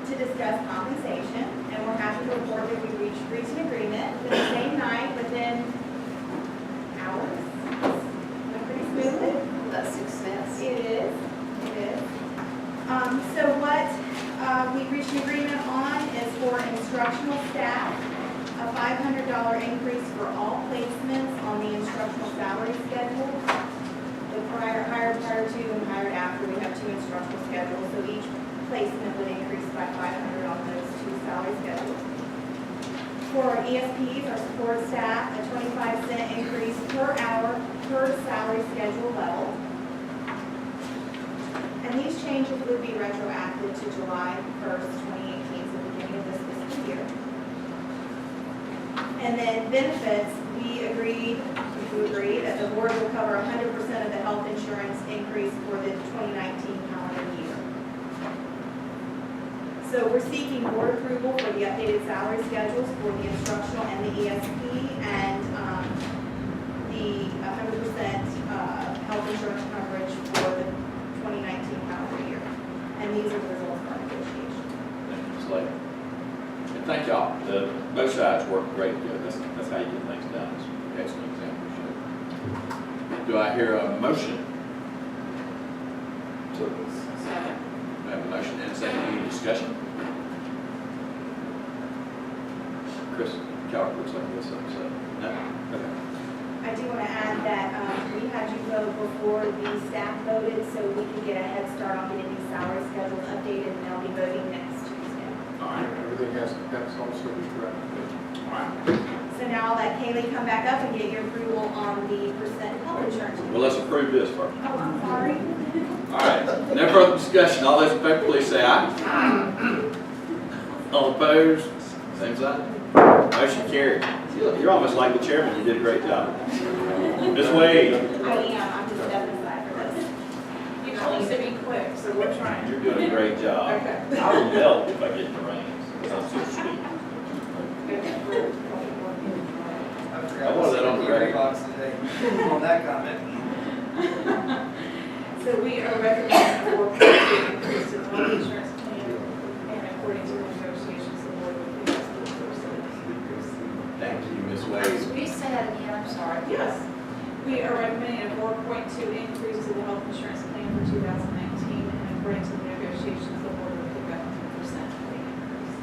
to discuss compensation, and we're happy to report that we reached an agreement the same night within hours. Went pretty smoothly. That's success. It is. So what we reached an agreement on is for instructional staff, a $500 increase for all placements on the instructional salary schedule. The hired prior to and hired after, we have 2 instructional schedules, so each placement would increase by $500 on those 2 salary schedules. For our ESPs, our support staff, a 25-cent increase per hour per salary schedule level. And these changes would be retroactive to July 1st, 2018, so the beginning of this fiscal year. And then benefits, we agreed that the board will cover 100% of the health insurance increase for the 2019 calendar year. So we're seeking board approval for the updated salary schedules for the instructional and the ESP, and the 100% health insurance coverage for the 2019 calendar year. And these are the results of our negotiation. Thank you, Ms. Slade. And thank y'all. Both sides work great together. That's how you get things done. It's an excellent example. Do I hear a motion? We have a motion and a second. Any discussion? Chris, Calvert looks like he has something to say. No? Okay. I do want to add that we had you vote before the staff voted, so we could get a head start on getting these salary schedules updated, and they'll be voting next Tuesday. All right. Everything has also be correct. All right. So now I'll let Kaylee come back up and get your approval on the percent health insurance. Well, let's approve this first. Oh, I'm sorry. All right. No further discussion. All those in favor, please say aye. Aye. All opposed? Same sign. Motion carried. You're almost like the chairman. You did a great job. Ms. Wade. I am. I'm just stepping aside for this. You told us to be quick, so we're trying. You're doing a great job. Okay. I will melt if I get in the reins. I'm so sweet. I wanted that on the record. On that comment. So we are recommending a 4% increase to the health insurance plan, and according to the negotiations, the board will be asked to approve. Thank you, Ms. Wade. Will you say that again? I'm sorry. Yes. We are recommending a 4.2 increase to the health insurance plan for 2019, and according to the negotiations, the board will pick up 2% rate increase.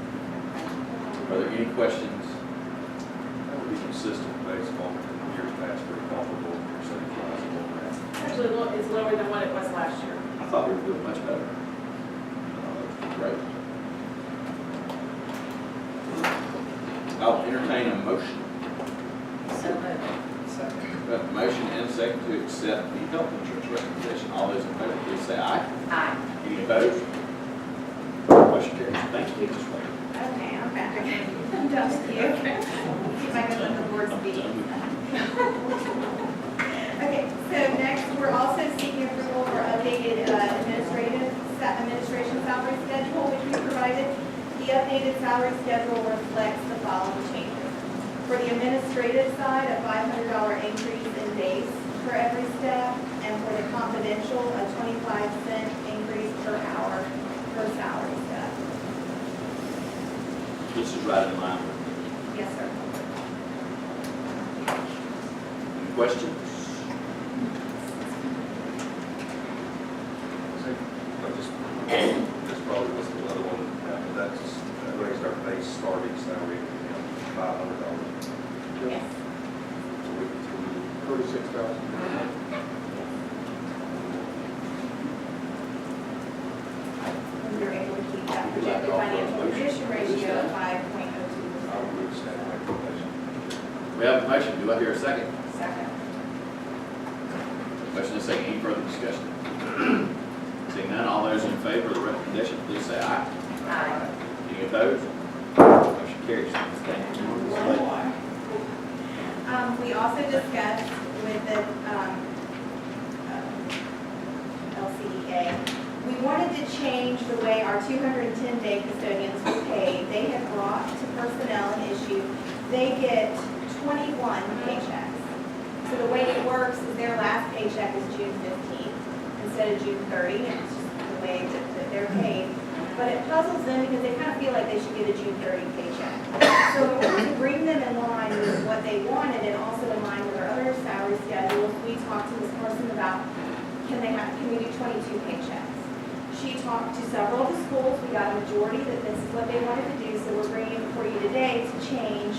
Are there any questions? That would be consistent based on years past, very comparable percentage-wise of what we're at. Actually, it's lower than what it was last year. I thought we were doing much better. Great. I'll entertain a motion. So moved. We have a motion and a second to accept the health insurance recommendation. All those in favor, please say aye. Aye. Any opposed? Motion carries. Thank you, Ms. Wade. Okay, I'm back. I'm done with you. See if I can let the board speak. Okay, so next, we're also seeking approval for updated administration salary schedule, which we provided. The updated salary schedule reflects the following changes. For the administrative side, a $500 increase in days for every step, and for the confidential, a 25-cent increase per hour per salary step. This is right in line with. Yes, sir. Any questions? This probably was the other one, that raised our base starting salary $500. Yes. So we continue. 36,000. We were able to keep that projected financial condition ratio at 5.02%. I would move staff recommendation. We have a motion. Do I hear a second? Second. Motion and a second. Any further discussion? Seeing none, all those in favor of the recommendation, please say aye. Aye. Any opposed? Motion carries. Thank you. Ms. Wade. We also discussed with the LCEA, we wanted to change the way our 210-day custodians were paid. They had brought to personnel an issue. They get 21 paychecks. So the way it works is their last paycheck is June 15th instead of June 30, and it's just the way that they're paid. But it puzzles them because they kind of feel like they should get a June 30 paycheck. So in order to bring them in line with what they wanted and also in line with our other salary schedules, we talked to this person about can we do 22 paychecks? She talked to several of the schools. We got a majority that this is what they wanted to do. So we're bringing it before you today to change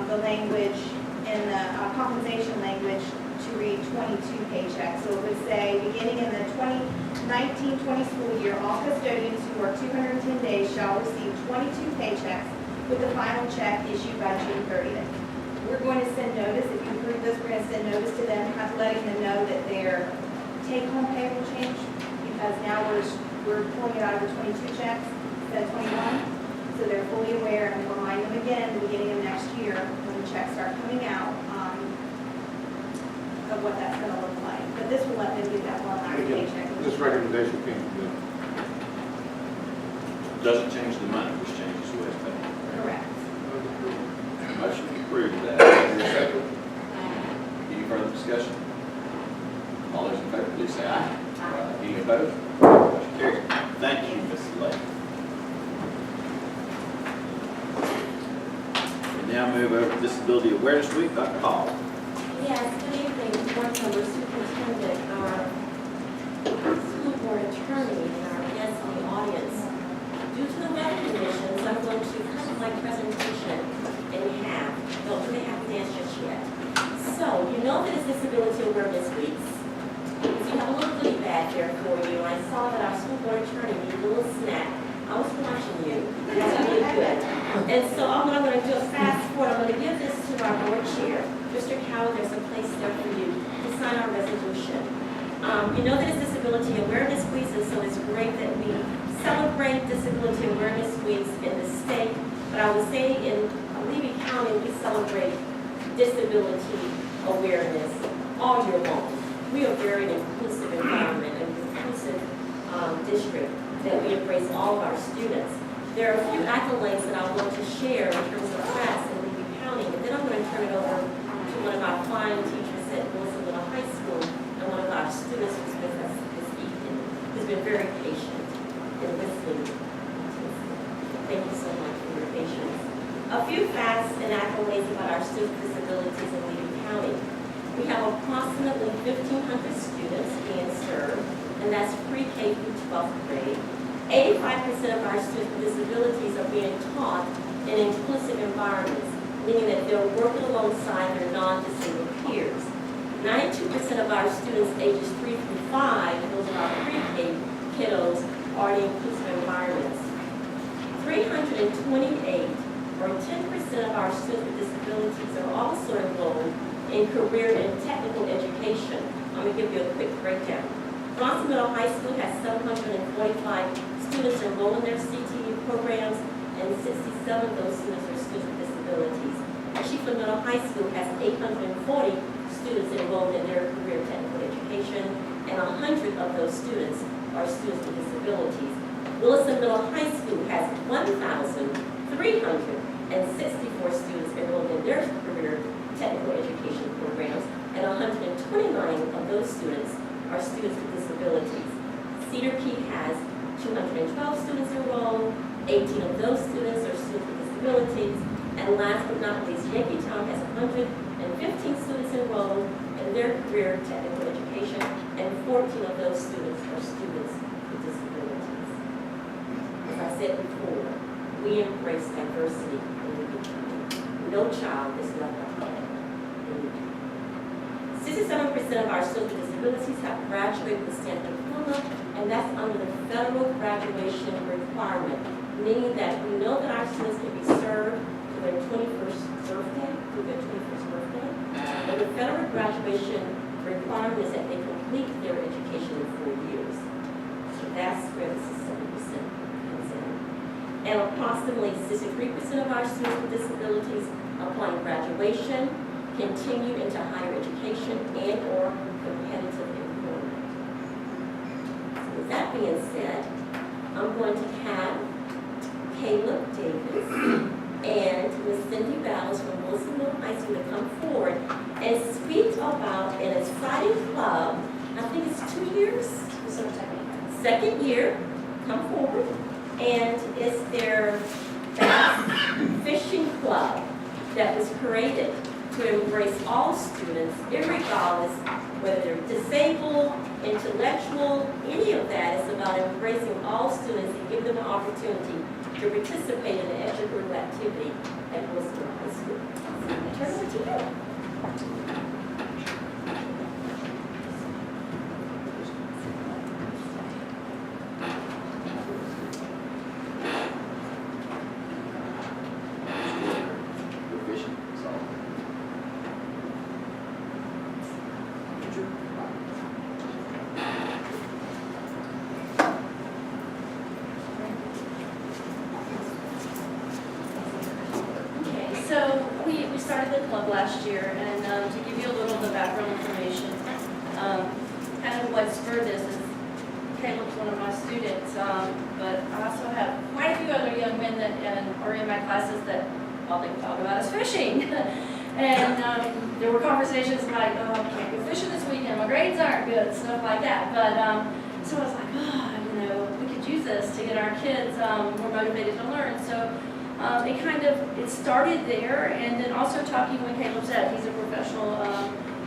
the language in the compensation language to read 22 paychecks. So it would say, beginning in the 2019-20 school year, all custodians who work 210 days shall receive 22 paychecks with the final check issued by June 30th. We're going to send notice, if you approve this, we're going to send notice to them, letting them know that their take-home pay will change, because now we're pulling it out of the 22 checks instead of 21. So they're fully aware, and we'll remind them again at the beginning of next year, when the checks start coming out, of what that's going to look like. But this will let them get that one last paycheck. This recommendation came from them. Doesn't change the money, just changes the way it's paid. Correct. Motion to approve that. Is there a second? Any further discussion? All those in favor, please say aye. Any opposed? Motion carries. Thank you, Mrs. Lake. We now move over to Disability Awareness Week. Dr. Hall. Yes, good evening, board members, superintendent, our school board attorney, and our guests in the audience. Due to the weather conditions, I'm going to cut my presentation in half. Don't really have to dance just yet. So, you know that it's Disability Awareness Weeks. So you have a little goodie bag there for you. I saw that our school board attorney needed a little snack. I was watching you. That's really good. And so what I'm going to do is fast forward. I'm going to give this to our board chair. Mr. Cowell, there's a place there for you to sign our resolution. You know that it's Disability Awareness Weeks, and so it's great that we celebrate Disability Awareness Weeks in the state. But I would say in Levy County, we celebrate disability awareness all year long. We are very inclusive environment, an inclusive district that we embrace all of our students. There are a few accolades that I want to share in terms of class in Levy County, and then I'm going to turn it over to one of our fine teachers at Wilsonville High School and one of our students who's with us this evening, who's been very patient in listening to us. Thank you so much for your patience. A few facts and accolades about our student disabilities in Levy County. We have approximately 1,500 students being served, and that's pre-K through 12th grade. 85% of our students with disabilities are being taught in inclusive environments, meaning that they're working alongside their non-disabled peers. 92% of our students ages 3 through 5, those are our pre-K kiddos, are in inclusive environments. 328, or 10% of our students with disabilities are also enrolled in career and technical education. I'm going to give you a quick breakdown. Bronson Middle High School has 745 students enrolled in their CTE programs, and 67 of those students are students with disabilities. Chiefland Middle High School has 840 students enrolled in their career technical education, and 100 of those students are students with disabilities. Williston Middle High School has 1,364 students enrolled in their career technical education programs, and 129 of those students are students with disabilities. Cedar Key has 212 students enrolled, 18 of those students are students with disabilities, and last but not least, Yankeetown has 115 students enrolled in their career technical education, and 14 of those students are students with disabilities. As I said before, we embrace diversity in Levy County. No child is left behind. 67% of our students with disabilities have graduated with standard diploma, and that's under the federal graduation requirement, meaning that we know that our students can be served to their 21st birthday, but the federal graduation requirement is that they complete their education in 4 years. So that's where the 67% comes in. And approximately 63% of our students with disabilities upon graduation continue into higher education and or competitive employment. So with that being said, I'm going to have Caleb Davis and Ms. Cindy Battles from Wilsonville High School to come forward and speak about an exciting club. I think it's 2 years? Second year, come forward. And it's their bass fishing club that was created to embrace all students, irregardless whether they're disabled, intellectual, any of that. It's about embracing all students and giving them an opportunity to participate in the extracurricular activity at Wilsonville High School. I turn it to you. started the club last year, and to give you a little of the background information, kind of what spurred this is Caleb's one of my students, but I also have quite a few other young men that are in my classes that all they talk about is fishing. And there were conversations like, oh, I can't go fishing this weekend, my grades aren't good, stuff like that. But so I was like, oh, you know, we could use this to get our kids more motivated to learn. So it started there, and then also talking with Caleb Zett, he's a professional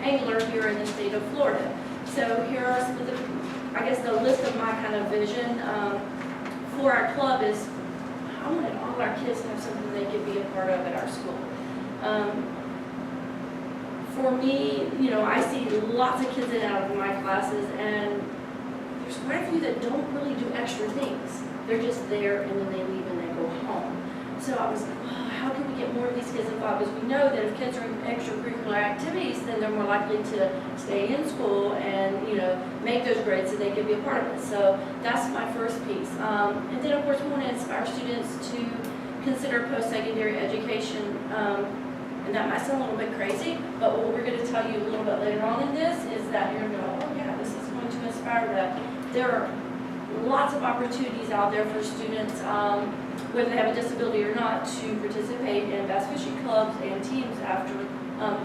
angler here in the state of Florida. So here are some of the, I guess the list of my kind of vision for our club is I want all our kids to have something they could be a part of at our school. For me, you know, I see lots of kids in and out of my classes, and there's quite a few that don't really do extra things. They're just there, and then they leave and they go home. So I was like, oh, how can we get more of these kids involved? Because we know that if kids are in extracurricular activities, then they're more likely to stay in school and, you know, make those grades so they can be a part of it. So that's my first piece. And then, of course, we want to inspire students to consider post-secondary education. And that might sound a little bit crazy, but what we're going to tell you a little bit later on in this is that you're going to go, oh yeah, this is going to inspire that. There are lots of opportunities out there for students, whether they have a disability or not, to participate in bass fishing clubs and teams after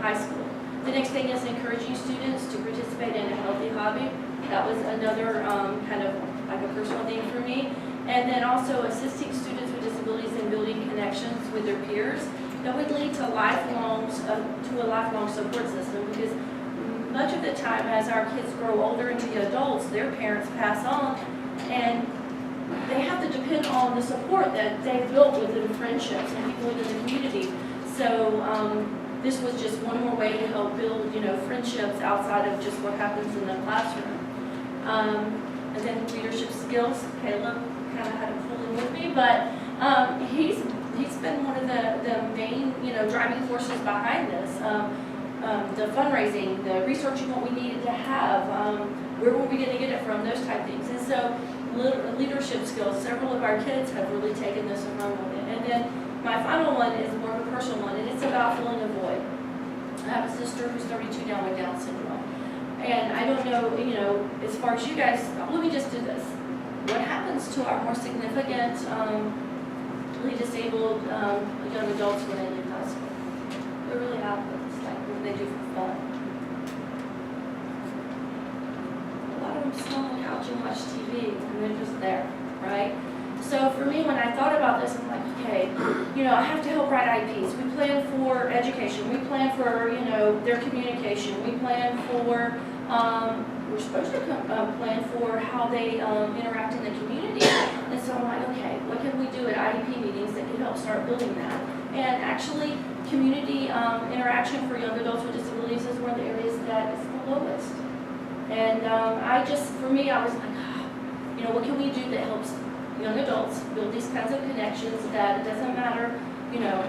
high school. The next thing is encouraging students to participate in a healthy hobby. That was another kind of like a personal thing for me. And then also assisting students with disabilities in building connections with their peers. That would lead to a lifelong support system, because much of the time as our kids grow older into the adults, their parents pass on, and they have to depend on the support that they've built within friendships and people within the community. So this was just one more way to help build, you know, friendships outside of just what happens in the classroom. And then leadership skills, Caleb kind of had it fully with me, but he's been one of the main, you know, driving forces behind this. The fundraising, the researching what we needed to have, where were we going to get it from, those type things. And so leadership skills, several of our kids have really taken this and run with it. And then my final one is more of a personal one, and it's about filling a void. I have a sister who's 32 now with Down syndrome. And I don't know, you know, as far as you guys, let me just do this. What happens to our more significant disabled young adults when they leave high school? What really happens? Like, what do they do for fun? A lot of them sit on the couch and watch TV, and they're just there, right? So for me, when I thought about this, I'm like, okay, you know, I have to help write IEPs. We plan for education. We plan for, you know, their communication. We plan for, we're supposed to plan for how they interact in the community. And so I'm like, okay, what can we do at IEP meetings that can help start building that? And actually, community interaction for young adults with disabilities is one of the areas that is the lowest. And for me, I was like, you know, what can we do that helps young adults build these kinds of connections, that it doesn't matter, you know,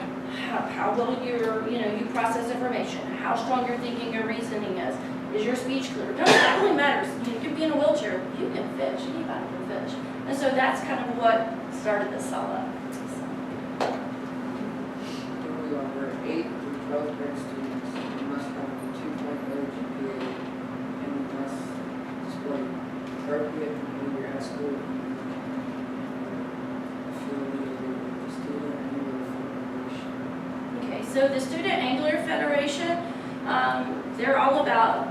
how well you process information, how strong your thinking or reasoning is your speech clear? No, that really matters. You can be in a wheelchair, you can fish, anybody can fish. And so that's kind of what started this all up. We offer 8 through 12th grade students who must have a 2.0 GPA and must display appropriate behavior at school. Okay, so the Student Angler Federation, they're all about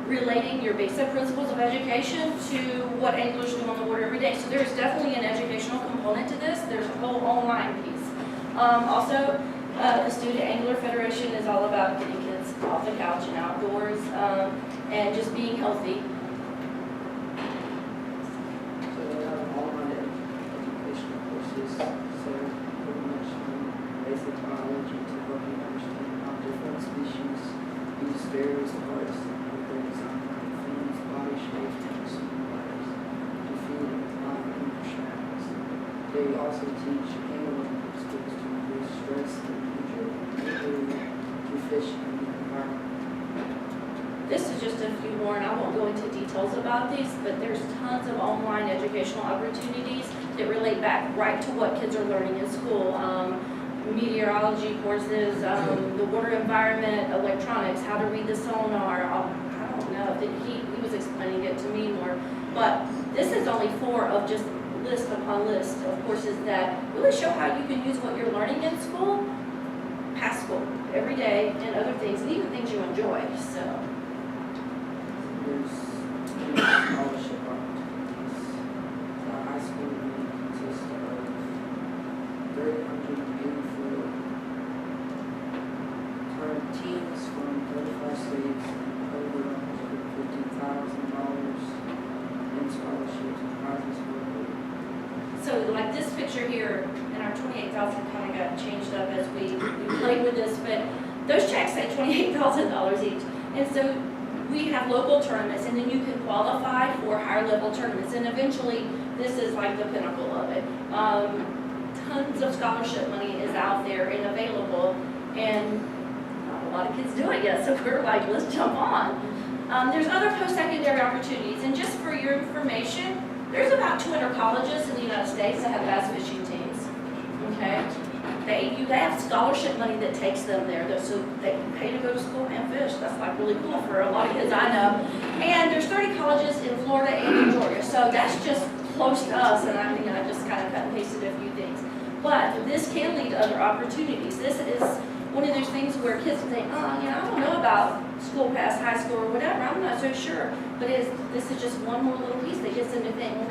relating your basic principles of education to what anglers do on the water every day. So there's definitely an educational component to this. There's a whole online piece. Also, the Student Angler Federation is all about getting kids off the couch and outdoors and just being healthy. So they have online educational courses, so pretty much basic biology to help you understand how different species use various parts of their design, like fins, body shape, and swimming bladders to feed and climb in their shafts. They also teach angling skills to reduce stress and injury, to fish in the environment. This is just a few more, and I won't go into details about these, but there's tons of online educational opportunities that relate back right to what kids are learning in school. meteorology courses, the water environment, electronics, how to read the sonar. I don't know, he was explaining it to me more. But this is only 4 of just list upon list of courses that really show how you can use what you're learning in school, past school, every day, and other things, and even things you enjoy, so. There's scholarship opportunities. The high school will consist of 384 current teams from 35 states and over $150,000 in scholarships and prizes for the league. So like this picture here, and our 28,000 kind of got changed up as we played with this, but those checks say $28,000 each. And so we have local tournaments, and then you can qualify for higher level tournaments, and eventually this is like the pinnacle of it. Tons of scholarship money is out there and available, and not a lot of kids do it yet, so we're like, let's jump on. There's other post-secondary opportunities, and just for your information, there's about 200 colleges in the United States that have bass fishing teams, okay? They have scholarship money that takes them there, so they can pay to go to school and fish. That's like really cool for a lot of kids I know. And there's 30 colleges in Florida and in Georgia, so that's just close to us, and I mean, I just kind of cut and pasted a few things. But this can lead to other opportunities. This is one of those things where kids think, oh, you know, I don't know about school past high school or whatever, I'm not so sure. But this is just one more little piece that gets them to think, well,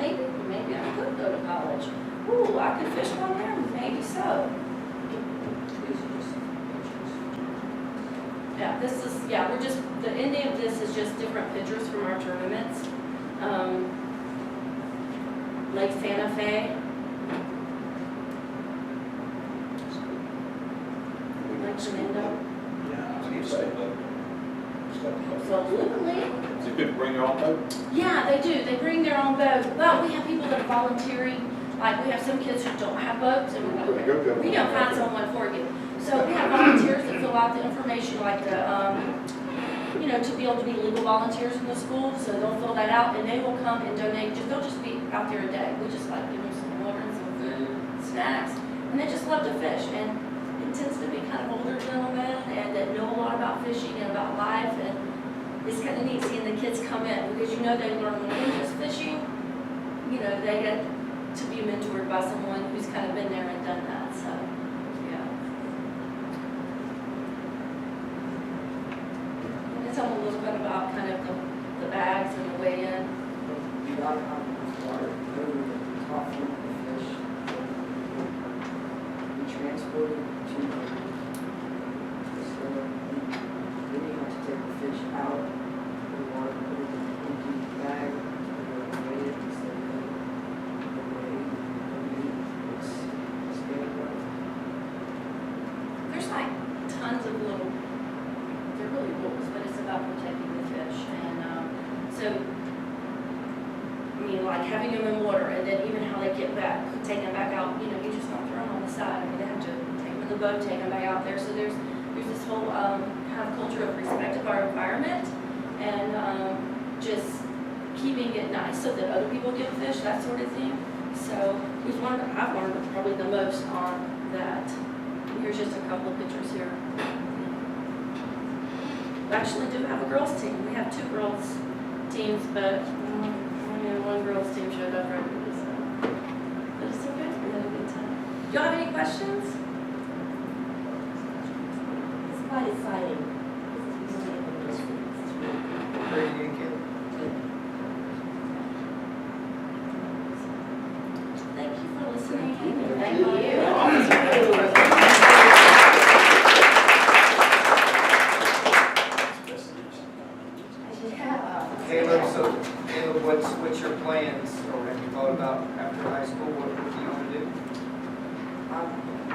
maybe I could go to college. Ooh, I could fish one there, maybe so. Yeah, we're just, the ending of this is just different pictures from our tournaments. Lake Santa Fe. Lake Fernando. Absolutely. So people bring their own boat? Yeah, they do. They bring their own boat. But we have people that are volunteering. Like we have some kids who don't have boats, and we don't find someone for you. So we have volunteers that fill out the information, like the, to be able to be legal volunteers in the school. So they'll fill that out, and they will come and donate. They'll just be out there a day. We just like give them some water and some food, snacks, and they just love to fish. And it tends to be kind of older gentlemen and that know a lot about fishing and about life. And it's kind of neat seeing the kids come in because they learn when they're just fishing. They get to be mentored by someone who's kind of been there and done that. So. Tell them a little bit about kind of the bags and the weigh-in. You got to have enough water over the top of the fish. We transport it to the store. Then you have to take the fish out of the water, put it in an empty bag, and weigh it instead of the weight. It's scale. There's like tons of little, they're really rules, but it's about protecting the fish. And like having them in water, and then even how they get back, take them back out, you just don't throw them on the side. I mean, they have to take them in the boat, take them back out there. So there's this whole kind of culture of respect of our environment, and just keeping it nice so that other people get fish, that sort of thing. So I've learned probably the most on that. Here's just a couple of pictures here. We actually do have a girls team. We have 2 girls teams, but only one girls team showed up right now. So. But it's okay. We had a good time. Do y'all have any questions? It's quite exciting. Thank you for listening. Thank you. Caleb, what's your plans, or have you thought about after high school, what do you want to do? I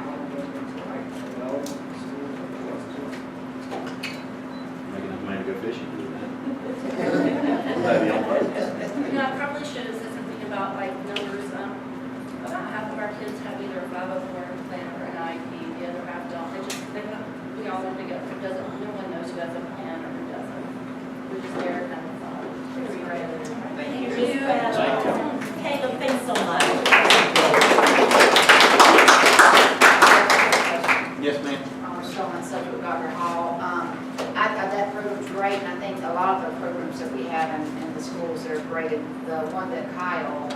want to go into like development school. programs that we have in the schools that are great. And the one that Kyle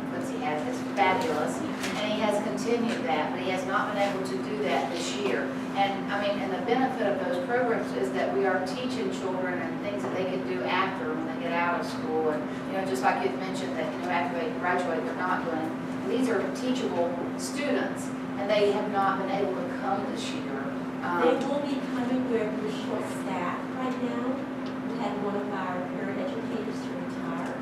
Quincy has is fabulous, and he has continued that, but he has not been able to do that this year. And I mean, and the benefit of those programs is that we are teaching children and things that they can do after when they get out of school. And, you know, just like you've mentioned that, you know, after they graduate, they're not doing, these are teachable students, and they have not been able to come this year. They will be coming, we're short staffed right now. We had one of our paraeducators to retire,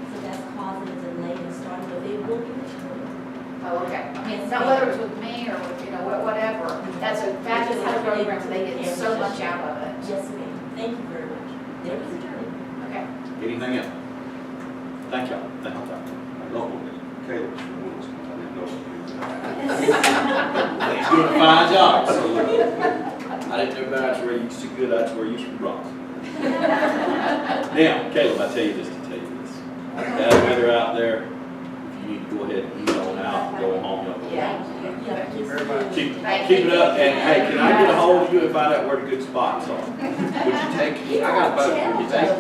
so that's causing a delay in starting, but they will be returning. Oh, okay. I mean, it's not whether it's with me or with, you know, whatever. That's a fabulous program, they get so much out of it. Yes, ma'am. Thank you very much. They're returning. Okay. Anything else? Thank y'all. Thank y'all. Caleb, I didn't know you. He's doing a fine job, so I didn't know that's where you used to good, that's where you used to bronze. Now, Caleb, I tell you this to tell you this. Bad weather out there, if you need to go ahead and eat on out, go home, you'll go. Yeah. Thank you very much. Keep it up, and hey, can I get a hold of you and find out where the good spots are? Would you take, I got a boat, would you take?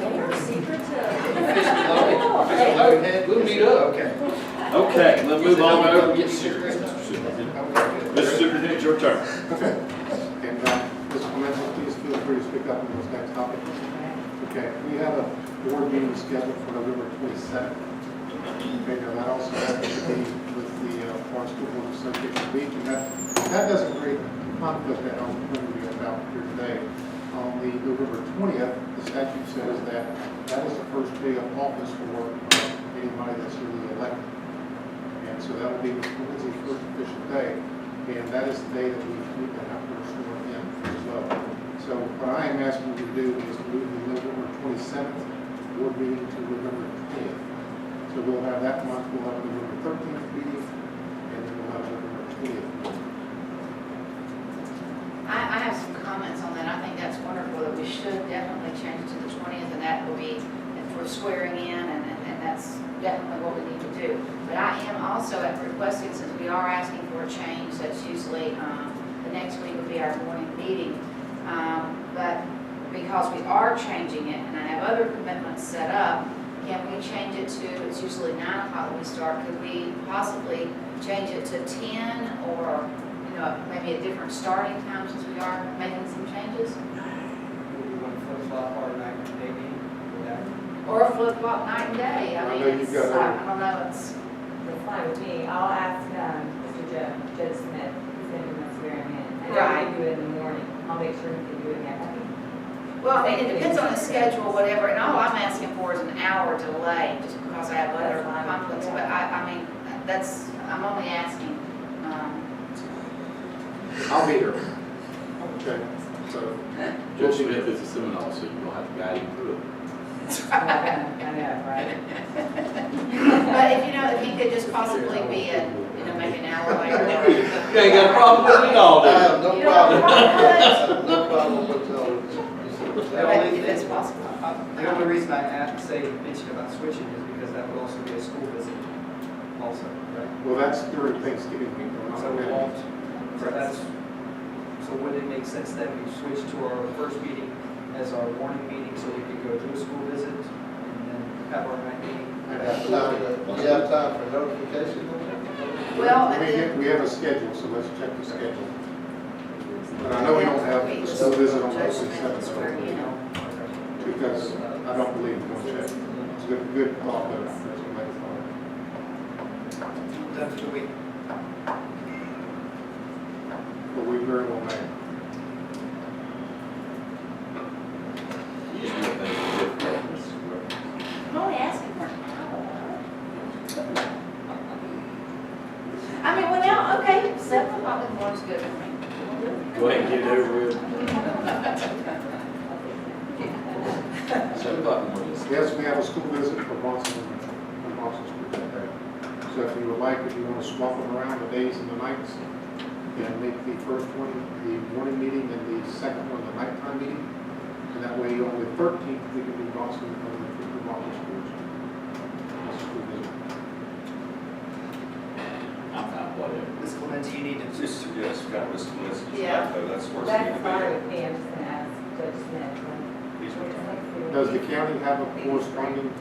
We'll meet up. Okay. Okay, let's move on over and get serious. Mr. Superintendent, your turn. Okay. And Mr. Clemente, please feel free to speak up on this next topic. Okay, we have a board meeting scheduled for November 27th. Okay, now that also happens to be with the Florida School Board Association week, and that doesn't create conflict that I'm going to be about here today. On the November 20th, the statute says that that is the first day of office for anybody that's really elected. And so that will be Wednesday's first official day, and that is the day that we can have to sworn in as well. So what I am asking you to do is to move the November 27th board meeting to November 20th. So we'll have that month, we'll have a November 13th meeting, and then we'll have a November 20th meeting. I have some comments on that. I think that's wonderful that we should definitely change to the 20th, and that will be for swearing in, and that's definitely what we need to do. But I am also requesting, since we are asking for a change, that's usually the next week will be our morning meeting. But because we are changing it, and I have other commitments set up, can we change it to, it's usually 9 o'clock that we start, could we possibly change it to 10 or, you know, maybe a different starting time since we are making some changes? We want to flip-flop our night and day meeting. Or a flip-flop night and day. I mean, it's, I don't know, it's. It's fine with me. I'll ask Mr. Judge Smith, who's going to be my swearing in. And Right. I can do it in the morning. I'll make sure he can do it in the afternoon. Well, I mean, it depends on the schedule, whatever, and all I'm asking for is an hour delay, just because I have other conflicts, but I mean, that's, I'm only asking. I'll be here. Okay, so. Judge Smith is a seminar, so you're gonna have to guide him through it. I know, right? But if, you know, if he could just possibly be at, you know, maybe an hour later. You ain't got a problem with it all, do I you? have no You don't problem. have a problem with it? I have no problem with If it's possible. The only reason I mentioned about switching is because that would also be a school visit also, right? Well, that's during Thanksgiving week. So we won't, so would it make sense that we switch to our first meeting as our morning meeting so we could go to a school visit and then have our night meeting? You have time for notification on that? Well, We have a schedule, so let's check the schedule. But I know we don't have the school visit on the Judge Smith 27th, is where, you know. because I don't believe we're going to check. It's a good thought, though. That's a nice thought. Done for the week. But we very well may. You just want things to get from Mr. Ware. I'm only asking for an hour. I mean, well, now, okay, 7 o'clock in the morning's good for me. Go ahead and get it over with. 7 o'clock in the morning. Yes, we have a school visit for Boston School that day. So if you would like, if you want to swap them around the days and the nights, and make the first one the morning meeting and the second one the nighttime meeting. And that way on the 13th, we can do Boston and the Boston schools. School visit. I'm fine, whatever. Ms. Clementi, you need to Just, yes, got Mr. Melissa's Yeah. back, though, that's where it's That's going to fine be. with me. I'm just going to ask Judge Smith when Does the county have a corresponding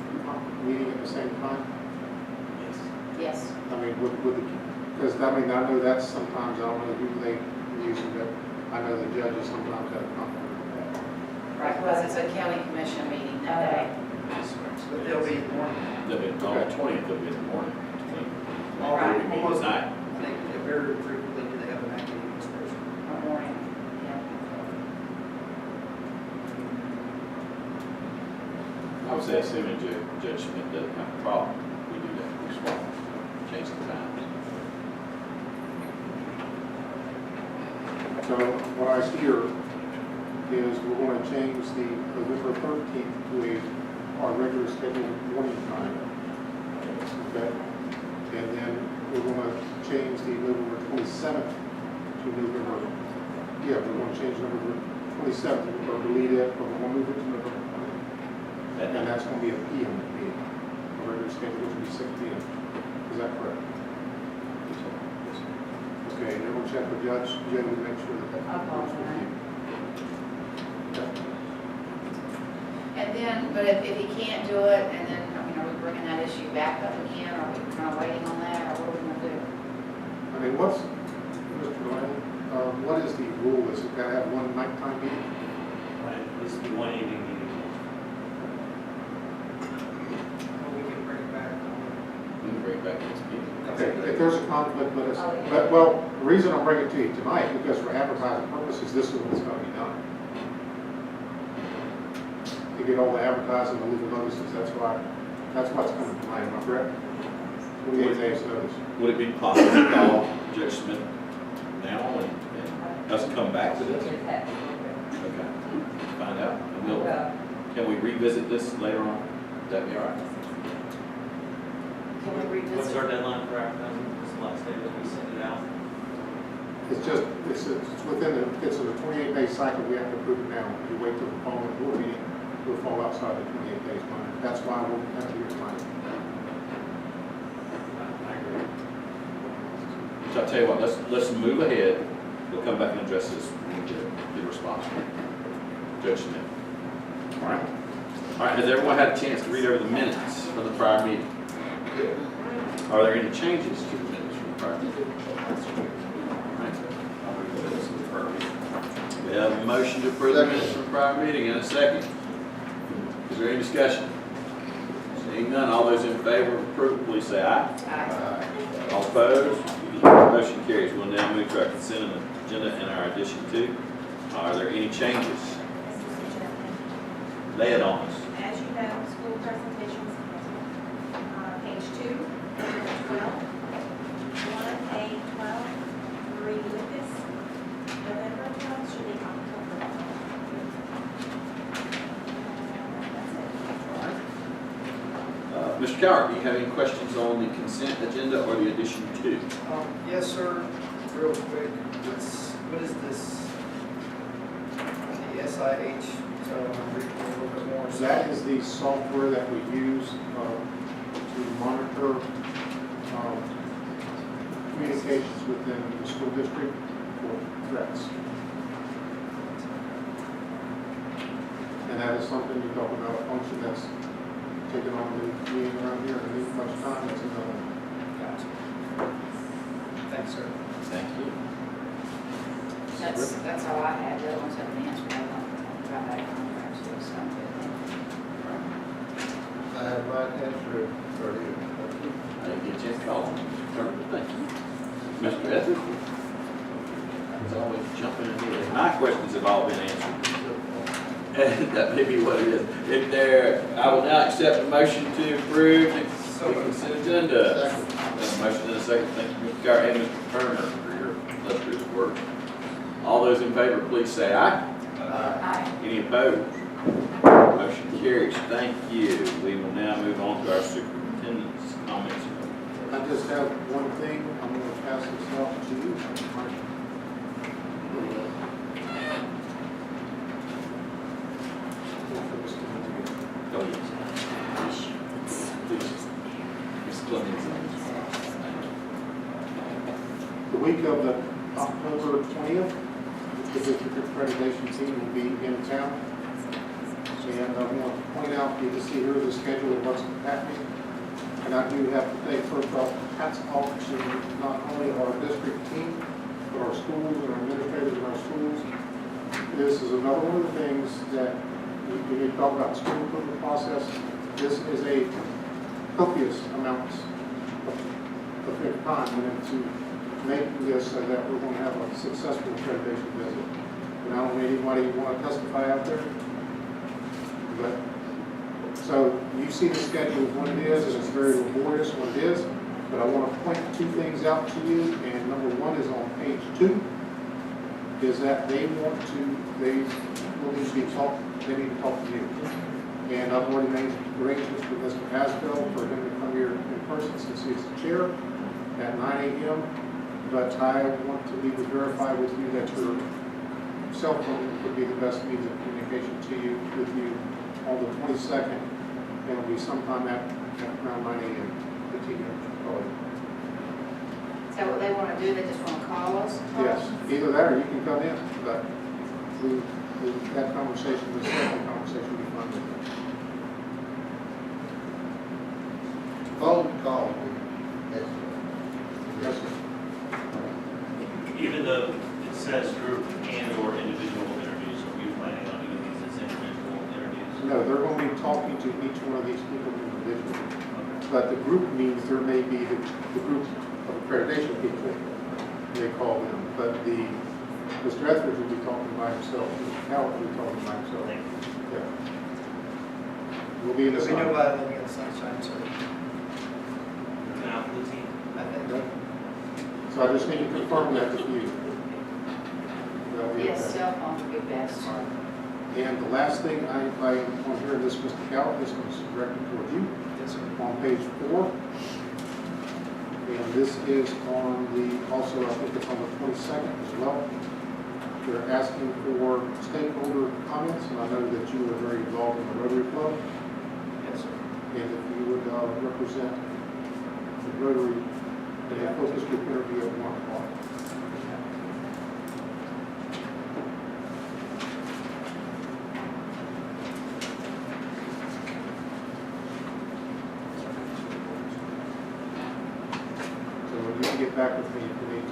meeting at the same time? Yes. I mean, with the, because, I mean, I know that's sometimes, I don't know who they use, but I know the judges sometimes have a conflict with that. Right, because it's a county commission meeting that day. But they'll be more, They'll be on the 20th, they'll be in the morning. Right. almost, Night. I think very frequently do they have an active dispersion. Morning, yeah. I would say assuming Judge Smith doesn't have a problem, we do that, we swap, change the times. So what I hear is we're going to change the November 13th to our regular scheduled morning time. Okay? And then we're going to change the November 27th to November, we're going to change November 27th, or delete it, or we're going to move it to November 20th. And that's going to be a PM meeting, a regular schedule, which will be 6 PM. Is that correct? Okay, and everyone check with Judge Jay to make sure that that works with you. Okay. And then, but if he can't do it, and then, I mean, are we bringing that issue back up again, or are we kind of waiting on that, or what are we gonna do? I mean, Mr. Glenn, what is the rule? Is it got to have one nighttime meeting? Right, this will be one evening meeting. Well, we can bring it back. We can bring it back next meeting. Okay, if there's a conflict, let us, well, the reason I'm bringing it to you tonight, because for advertising purposes, this is what's going to be done. To get all the advertising, the legal notices, that's what's coming to mind, am I correct? 28 days notice. Would it be possible to call Judge Smith now and us come back to this? Okay, find out, and can we revisit this later on? Would that be all right? Can we revisit? What's our deadline for advertising? This last day that we send it out? It's just, it's within the, it's a 28-day cycle, we have to approve it now. If you wait till the following board meeting, it will fall outside the 28 days limit. That's why we'll have to hear tonight. I agree. So I'll tell you what, let's move ahead. We'll come back and address this when we get the response from Judge Smith. All right. All right, has everyone had a chance to read over the minutes from the prior meeting? Are there any changes to the minutes from the prior meeting? All right. I'll read the minutes from the prior meeting. We have a motion to approve the minutes from the prior meeting and a second. Is there any discussion? Seeing none, all those in favor of approval, please say aye. Aye. All opposed? Motion carries. We'll now move to our consent agenda and our addition to. Are there any changes? Lay it on us. As you know, school presentations, page 2, number 12, 1A12, Marie Lucas, November 12th should be October 12th. That's it. Mr. Cowart, do you have any questions on the consent agenda or the addition to? Yes, sir, real quick, what is this? The SIH, so I'm reading a little bit more. That is the software that we use to monitor communications within the school district for threats. And that is something you're talking about, a function that's taken on the meeting around here, and this much time, it's another. Gotcha. Thanks, sir. Thank you. That's all I had, the other ones have been answered, I don't know about that contract, so it's not good. I have my answer for you. I didn't get a chance to call him. Thank you. Mr. Etheridge? It's always jumping in here. My questions have all been answered. And that may be what it is. If there, I will now accept the motion to approve the consent agenda. A motion and a second. Thank you, Mr. Cowart and Mr. Turner, for your illustrious work. All those in favor, please say aye. Aye. Any opposed? Motion carries. Thank you. We will now move on to our superintendent's comments. I just have one thing, I'm going to pass this off to you. Oh, yes. Please. Ms. Clemens. The week of the October 20th, the district accreditation team will be in town. And I want to point out, you can see here the schedule of what's happening. And I do have to say, first off, hats off to not only our district team, but our schools and our administrators in our schools. This is another one of the things that, when you talk about school improvement process, this is a copious amount of time to make this so that we're going to have a successful accreditation visit. And I don't know anybody want to testify out there, but so you see the schedule of what it is, and it's very laborious what it is, but I want to point two things out to you, and number one is on page 2, is that they will need to be talked, they need to talk to you. And I've already made arrangements with Mr. Hasbell for him to come here in person since he's the chair at 9 a.m. But I want to be to verify with you that your cell phone would be the best means of communication with you on the 22nd. It'll be sometime at around 9 a.m. the team call. Is that what they want to do? They just want to call us? Yes, either that or you can come in, but that conversation, the second conversation will be fun with you. Phone call. Yes, sir. Even though it says group and/or individual interviews, are you planning on doing these as individual interviews? No, they're going to be talking to each one of these people individually. But the group means there may be the group of accreditation people, they call them. But Mr. Etheridge will be talking by himself, Mr. Howard will be talking by himself. Yeah. We'll be in the There'll be sun. nobody living in the sunshine, so Now for the team. I think. So I just need to confirm that with you. That'll be Yes, okay. cell phone would be best. And the last thing I want to hear this, Mr. Cowell, this one's directed toward you. Yes, sir. On page 4. And this is on also I think it's on the 22nd as well. They're asking for stakeholder comments, and I know that you were very involved in the Rotary Club. Yes, sir. And if you would represent the Rotary in a focus group interview at 1 o'clock. So you can get back with me if you need to.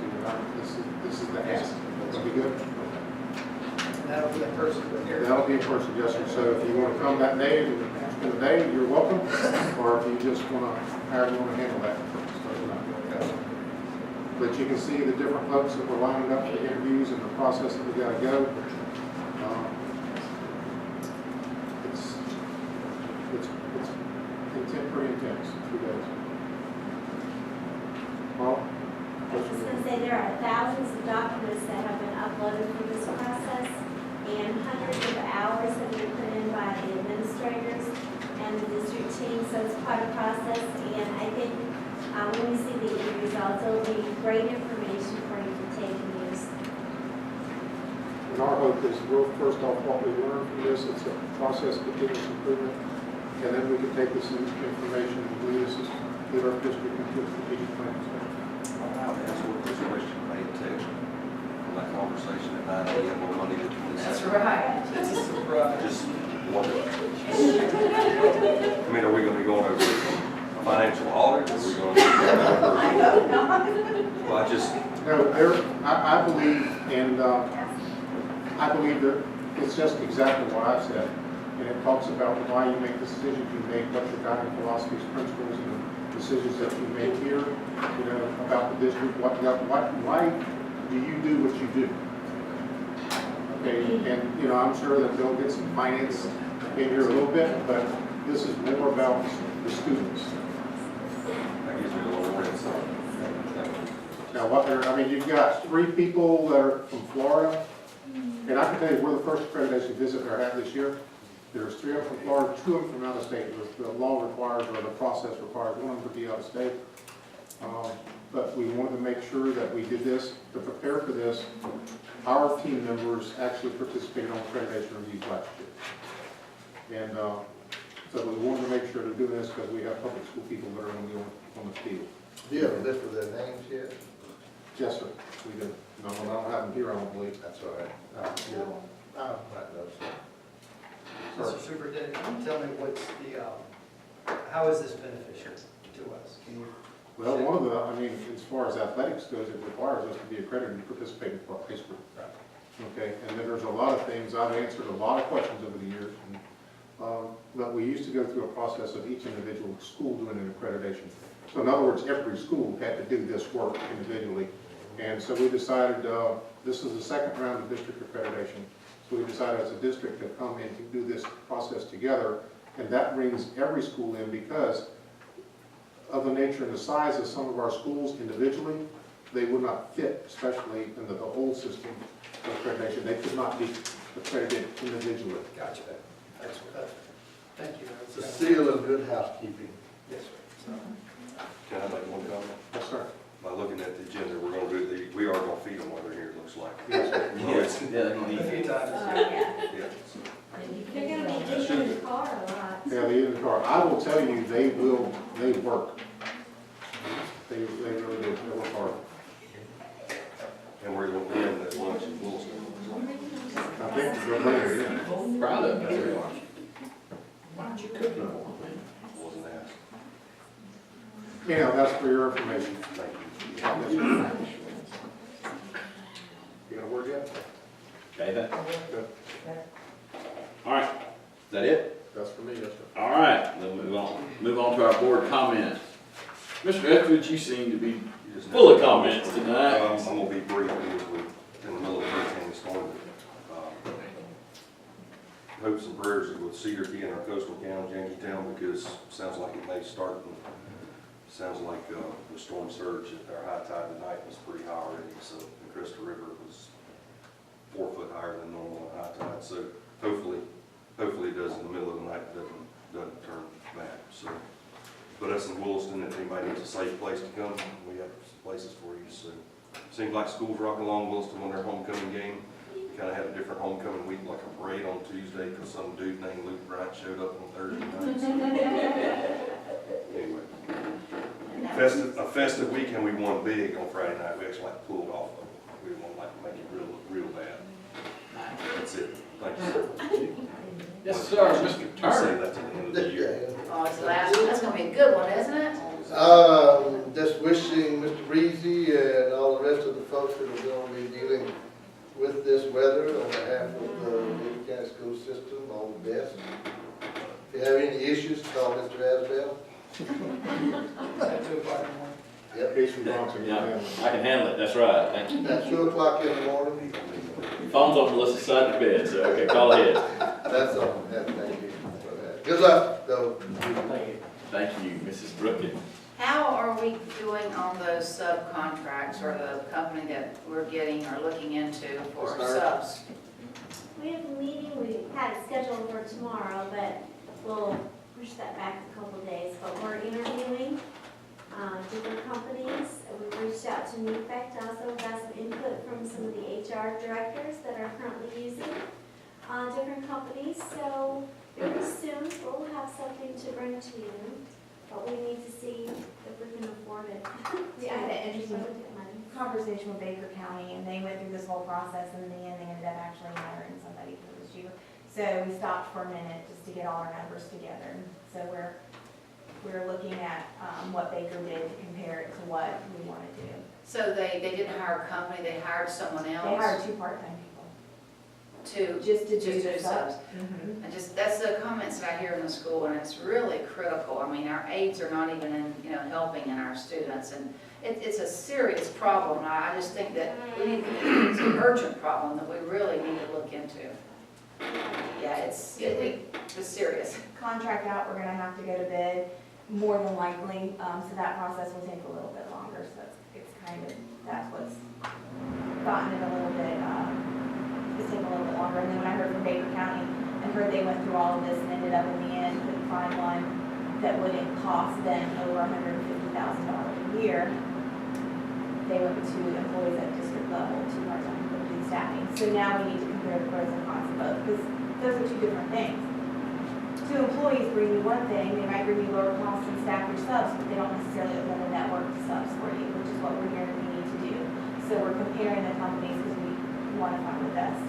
This is the ask. That'll be good? And that'll be in person here. That'll be in person, yes, sir. So if you want to come that day, spend the day, you're welcome. Or if you just want to, however you want to handle that. But you can see the different folks that were lining up for the interviews and the process that we got to go. It's pretty intense, 2 days. Well, I was just going to say, there are thousands of documents that have been uploaded from this process, and hundreds of hours have been put in by the administrators and the district team, so it's quite a process, and I think when you see the end results, it'll be great information for you to take and use. and our hope is, we'll first off, what we learn from this, it's a process of continuous improvement, and then we can take this information and lead us, lead our district into a strategic plan. That's what this question made too. That conversation at 9 a.m. on Monday the 22nd. That's right. It's a surprise. Just wonder. I mean, are we going to be going over a financial audit? Are we going to be going over? Well, I just. No, I believe, and I believe that it's just exactly what I've said. And it talks about why you make the decisions you make, what your guiding philosophies, principles, and the decisions that you make here, you know, about the district, why do you do what you do? Okay, and, you know, I'm sure that they'll get some finance in here a little bit, but this is more about the students. That gives me a little more insight. Now, I mean, you've got 3 people that are from Florida, and I can tell you, we're the first accreditation visit they're having this year. There's 3 of them from Florida, 2 of them from out of state. The law requires, or the process requires, one of them to be out of state. But we wanted to make sure that we did this, to prepare for this. Our team members actually participated on accreditation reviews last year. And so we wanted to make sure to do this because we have public school people that are going to be on the field. Do you have a list of their names yet? Yes, sir, we do. No, I don't have them here, I don't believe. That's all right. Yeah. I might know some. Mr. Superintendent, can you tell me what's the, how is this beneficial to us? Can you? Well, one of the, I mean, as far as athletics goes, it requires us to be accredited to participate in high school. Okay, and then there's a lot of things, I've answered a lot of questions over the years, and, but we used to go through a process of each individual school doing an accreditation. So in other words, every school had to do this work individually. And so we decided, this is the second round of district accreditation. So we decided as a district to come in to do this process together, and that brings every school in because of the nature and the size of some of our schools individually, they would not fit, especially in the old system of accreditation. They could not be accredited individually. Gotcha. That's what, thank you. It's a seal of good housekeeping. Yes, sir. Can I make one comment? Yes, sir. By looking at the agenda, we're gonna do we are gonna feed them while they're here, it looks like. Yes, sir. Yes, yeah, they're gonna A few need. times. Yeah. They're gonna be eating in the car a lot. Yeah, they in the car. I will tell you, they work. They really do, they work hard. And we're gonna end at lunch in Wilson. I think they're bringing it in. Proud of them. Why don't you cook them? Wasn't asked. Yeah, that's for your information. Thank you. Yes, sir. You got a word yet? Okay, then. Good. All right, is that it? That's for me, yes, sir. All right, then move on to our board comments. Mr. Etheridge, you seem to be full of comments tonight. I'm gonna be brief because we're in the middle of a hurricane storm. Hopes and prayers with Cedar Key and our coastal town, Yankeetown, because it sounds like it may start, and sounds like the storm surge at our high tide tonight was pretty high already, so the Crystal River was 4 foot higher than normal at high tide, so hopefully it does in the middle of the night, doesn't turn bad, so. But us in Williston, if anybody needs a safe place to come, we have some places for you, so. Seems like school's rocking along. Williston won their homecoming game. Kind of had a different homecoming week, like a parade on Tuesday, because some dude named Luke Bryant showed up on Thursday night. So. Anyway, a festive weekend. We won big on Friday night. We actually pulled off of it. We didn't want to make it real bad. That's it. Thank you. Yes, sir, Mr. Say Turner. that to the end of the year. Oh, it's the last one. That's gonna be a good one, isn't it? Just wishing Mr. Breezy and all the rest of the folks that are going to be dealing with this weather on behalf of the Lee County school system all the best. If you have any issues, call Mr. Asbell. At 2 o'clock in the morning. Yep. Case from Bronx, Yeah, I can handle it, that's right. Thank you. At 2 o'clock in the morning. Your phone's on Melissa's side of the bed, so, okay, call ahead. That's all. Thank you for that. Good luck, though. Thank you, Mrs. Brookett. How are we doing on those subcontracts or the company that we're getting or looking into for subs? We have a meeting, we had it scheduled for tomorrow, but we'll push that back a couple of days. But we're interviewing different companies. We've reached out to NewFect, also got some input from some of the HR directors that are currently using different companies. So very soon, we'll have something to bring to you, but we need to see if we can afford it. We had an interesting conversation with Baker County, and they went through this whole process, and in the end, they ended up actually hiring somebody for this year. So we stopped for a minute just to get all our numbers together. So we're looking at what Baker did to compare it to what we want to do. So they didn't hire a company, they hired someone else? They hired 2 part-time people. Just to do do subs. Mm-hmm. And that's the comments that I hear in the school, and it's really critical. I mean, our aides are not even in, helping in our students, and it's a serious problem. I just think that it's an urgent problem that we really need to look into. Yeah, it's serious. Contract out, we're gonna have to go to bid, more than likely, so that process will take a little bit longer, so it's kind of, that's what's gotten it a little bit, it's taking a little bit longer. And then when I heard from Baker County, and heard they went through all of this and ended up in the end, couldn't find one that wouldn't cost them over $150,000 a year, they went to employees at district level, 2 part-time people to do staffing. So now we need to compare the pros and cons of both, because those are 2 different things. 2 employees bring you one thing, they might bring you lower costs and staff your subs, but they don't necessarily open the network to subs for you, which is what we're hearing we need to do. So we're comparing the companies because we want to find the best.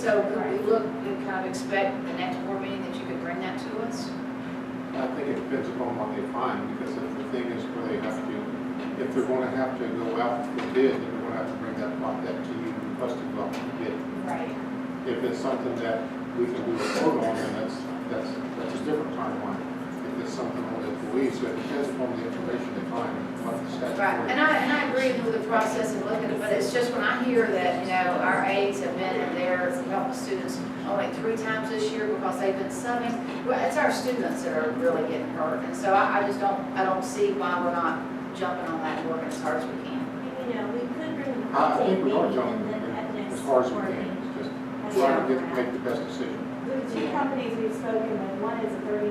So could we look and kind of expect the next board meeting that you could bring that to us? I think it depends upon what they find, because if the thing is where they have to, if they're gonna have to go out for bid, then they're gonna have to bring that to you, requesting about the bid. Right. If it's something that we can do a quote on, then that's a different timeline. If it's something on the employees, so it depends upon the information they find, what the statute. Right, and I agree with the process and looking at it, but it's just when I hear that, our aides have been in there helping students only 3 times this year because they've been subbing, well, it's our students that are really getting hurt. And so I just don't see why we're not jumping on that and working as hard as we can. You know, we could bring an I think update we are meeting jumping and then at next as far as we board can, meeting. just trying to make the best decision. The two companies we've spoken with, one is a 39%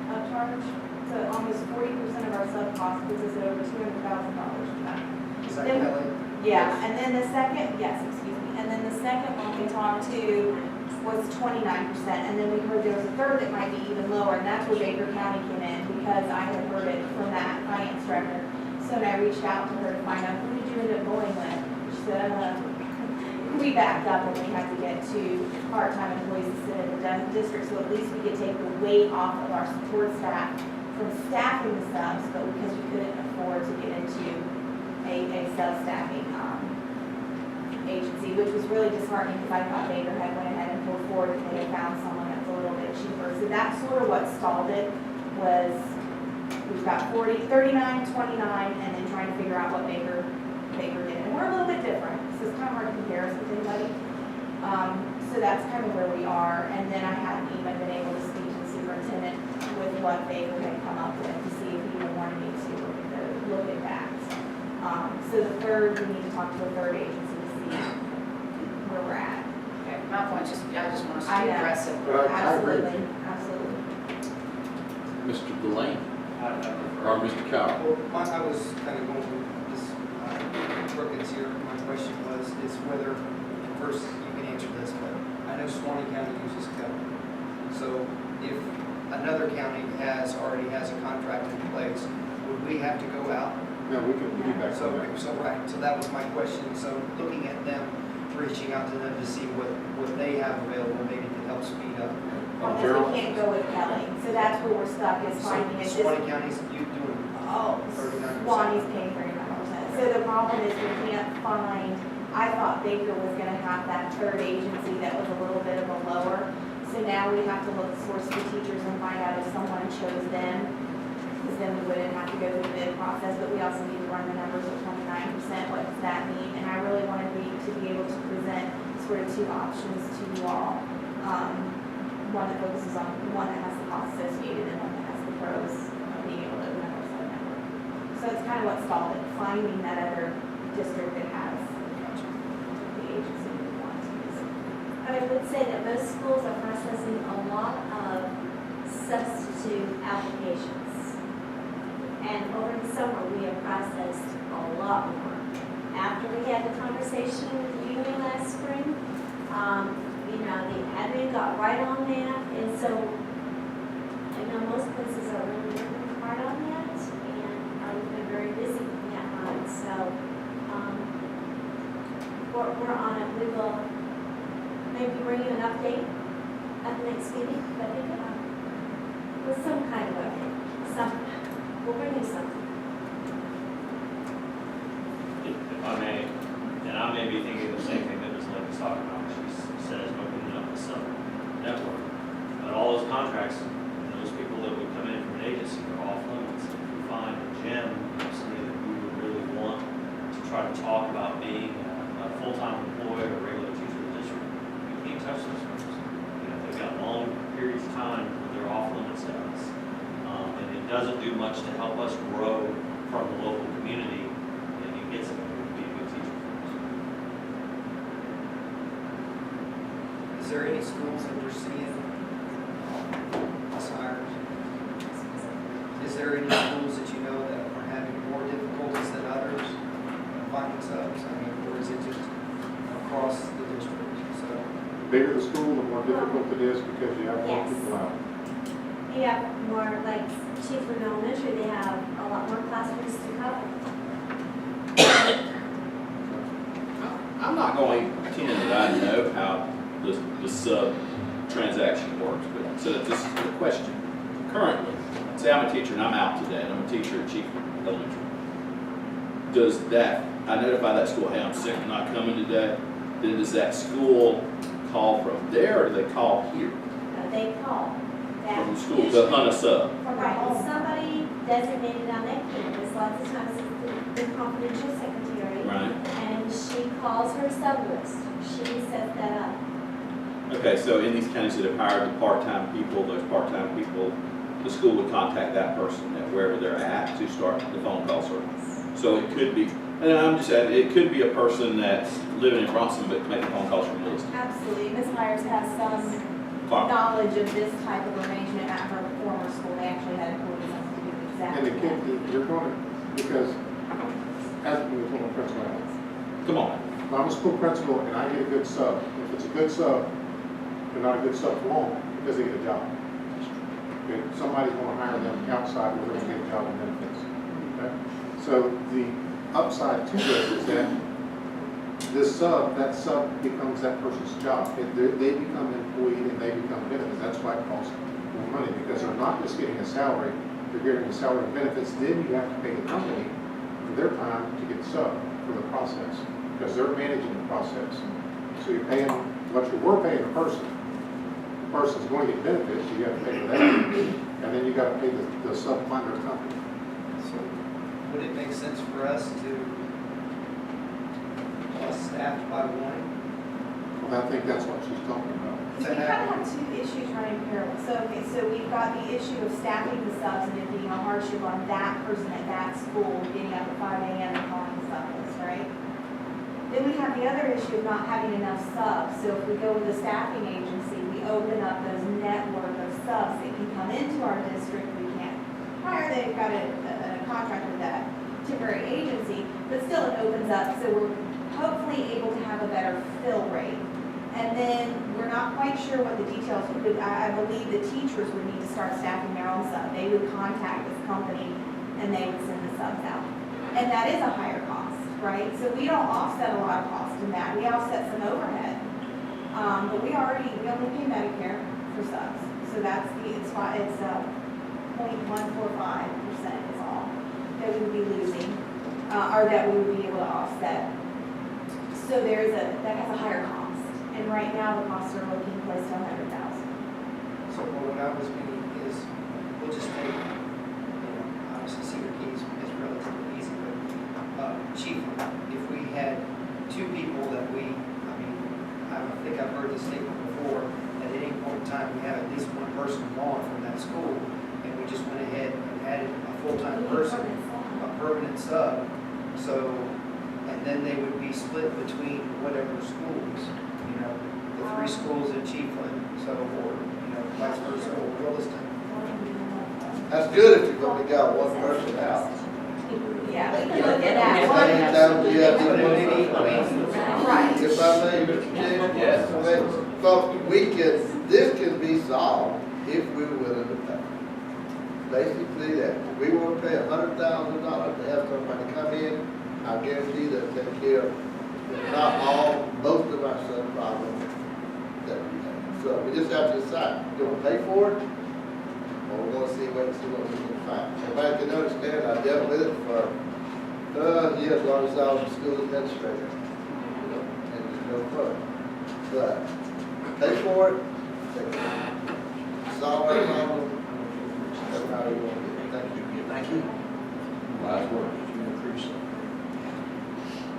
upcharge, so almost 40% of our sub cost puts us at over $200,000 for that. Is that Then- Kelly? Yeah, and then the second, yes, excuse me, and then the second one we talked to was 29%, and then we heard there was a third that might be even lower, and that's where Baker County came in, because I had heard it from that finance director. So then I reached out to her to find out, who did you end up going with? She said, we backed up when we had to get to part-time employees to sit in the district, so at least we could take the weight off of our support staff from staffing the subs, but because we couldn't afford to get into a sub-staffing agency, which was really disheartening because I thought Baker had went ahead and pulled forward and they had found someone that's a little bit cheaper. So that's sort of what stalled it, was we've got 39, 29, and then trying to figure out what Baker did. And we're a little bit different, so it's kind of hard to compare us with anybody. So that's kind of where we are. And then I hadn't even been able to speak to the superintendent with what Baker had come up with to see if he even wanted me to look at that. So the third, we need to talk to the third agency to see where we're at. Okay, my point is, I just want us to I be know. aggressive. Absolutely, absolutely. Mr. Delaney I or Mr. Cowell? Well, I was kind of going with this, Brookings here, my question is whether, first, you can answer this, but I know Suwannee County uses Kelly. So if another county already has a contract in place, would we have to go out? No, we can piggyback So, on that. right, so that was my question. So looking at them, reaching out to them to see what they have available, maybe could help speed up. Because we can't go with Kelly, so that's where we're stuck, is finding a So Suwannee County's, you doing Oh, 39%? Swanee's paying 39%. So the problem is we can't find, I thought Baker was gonna have that third agency that was a little bit of a lower. So now we have to look source for teachers and find out if someone chose them, because then we wouldn't have to go through the bid process, but we also need to run the numbers at 29%, what does that mean? And I really wanted to be able to present sort of 2 options to you all. One that focuses on, one that has the cost associated and one that has the pros of being able to open up our sub network. So it's kind of what stalled it, finding that other district that has the agency we want to use. I would say that most schools are processing a lot of substitute applications. And over the summer, we have processed a lot more. After we had the conversation with the union last spring, the admin got right on that. And so, I know most places are really working hard on that. And we've been very busy with that one. So, we're on it. We will maybe bring you an update at the next meeting, but with some kind of update. We'll bring you something. If I may, and I may be thinking the same thing that Ms. Lake is talking about, she says opening up the sub network. But all those contracts, and those people that would come in from an agency are off limits. If we find a gem, somebody that we would really want to try to talk about being a full-time employee or a regular teacher of the district, we can't touch those folks. They've got long periods of time where they're off limits to us. And it doesn't do much to help us grow from the local community and you get somebody who would be a good teacher for us. Is there any schools that you're seeing hires? Is there any schools that you know that are having more difficulties than others finding subs? I mean, or is it just across the district? So, The bigger the school, the more difficult it is because you have more Yes. people out. You have more, like Chiefland Elementary, they have a lot more classrooms to cover. I'm not going to pretend that I know how the sub transaction works, but, so this is the question. Currently, say I'm a teacher and I'm out today, and I'm a teacher at Chief Elementary. Does that, I notify that school, hey, I'm sick, I'm not coming today, then does that school call from there, or do they call here? They call. That From the school to hunt a sub? Right, and somebody designated on that campus, lots of times it's the confidential secretary. Right. And she calls her sub list. She sets that up. Okay, so in these counties that have hired the part-time people, those part-time people, the school would contact that person at wherever they're at to start the phone call service. So it could be, and I'm just saying, it could be a person that's living in Bronson but making phone calls from Lewiston. Absolutely. Ms. Myers has some knowledge of this type of arrangement at her former school. They actually had employees on to do And exactly it that. can't be, you're going to, because as we told the principal, Come on. if I'm a school principal and I get a good sub, if it's a good sub, they're not a good sub for long because they get a job. Okay, somebody's going to hire them outside where they're going to get a job and benefits. Okay? So the upside to this is that that sub becomes that person's job. They become employed and they become benefits. That's why it costs more money, because they're not just getting a salary, they're getting a salary and benefits. Then you have to pay the company for their time to get sub for the process, because they're managing the process. So you're paying what you were paying a person. The person's going to get benefits, you got to pay for that. And then you got to pay the sub-funder company. So would it make sense for us to staff by one? Well, I think that's what she's talking about. So we kind of have two issues running parallel. So, okay, so we've got the issue of staffing the subs and it being a hardship on that person at that school, getting up at 5 a.m. and calling the sub list, right? Then we have the other issue of not having enough subs. So if we go with a staffing agency, we open up those network of subs that can come into our district. We can't hire, they've got a contract with that temporary agency, but still it opens up. So we're hopefully able to have a better fill rate. And then we're not quite sure what the details would be. I believe the teachers would need to start staffing their own sub. They would contact this company and they would send the subs out. And that is a higher cost, right? So we don't offset a lot of cost in that. We offset some overhead. But we only pay Medicare for subs. So that's it's 0.145% is all that we would be losing, or that we would be able to offset. So that has a higher cost. And right now, the costs are looking close to $100,000. So what I was meaning is, we'll just take, obviously Cedar Keys is relatively easy, but Chief, if we had two people that I think I've heard this statement before, that at any point in time, we have at least one person gone from that school, and we just went ahead and added a full-time person, a permanent sub, and then they would be split between whatever schools. The 3 schools in Chiefland, or vice versa, or Williston. That's good if you've only got one person out. Yeah, we can look at that. Anytime you have Right. If I may, Mr. Chairman? Yes. But this can be solved if we're willing to pay. Basically, that we want to pay $100,000 to have somebody come in, I guarantee they'll take care of, if not all, most of our sub problems that we have. So we just have to decide, you want to pay for it, or we want to wait and see what we can find. Everybody can understand, I dealt with it for years, as long as I was a school administrator, and there's no fun. But pay for it, solve our problem, that's how we want to do it. Thank you. Thank you. Wise words.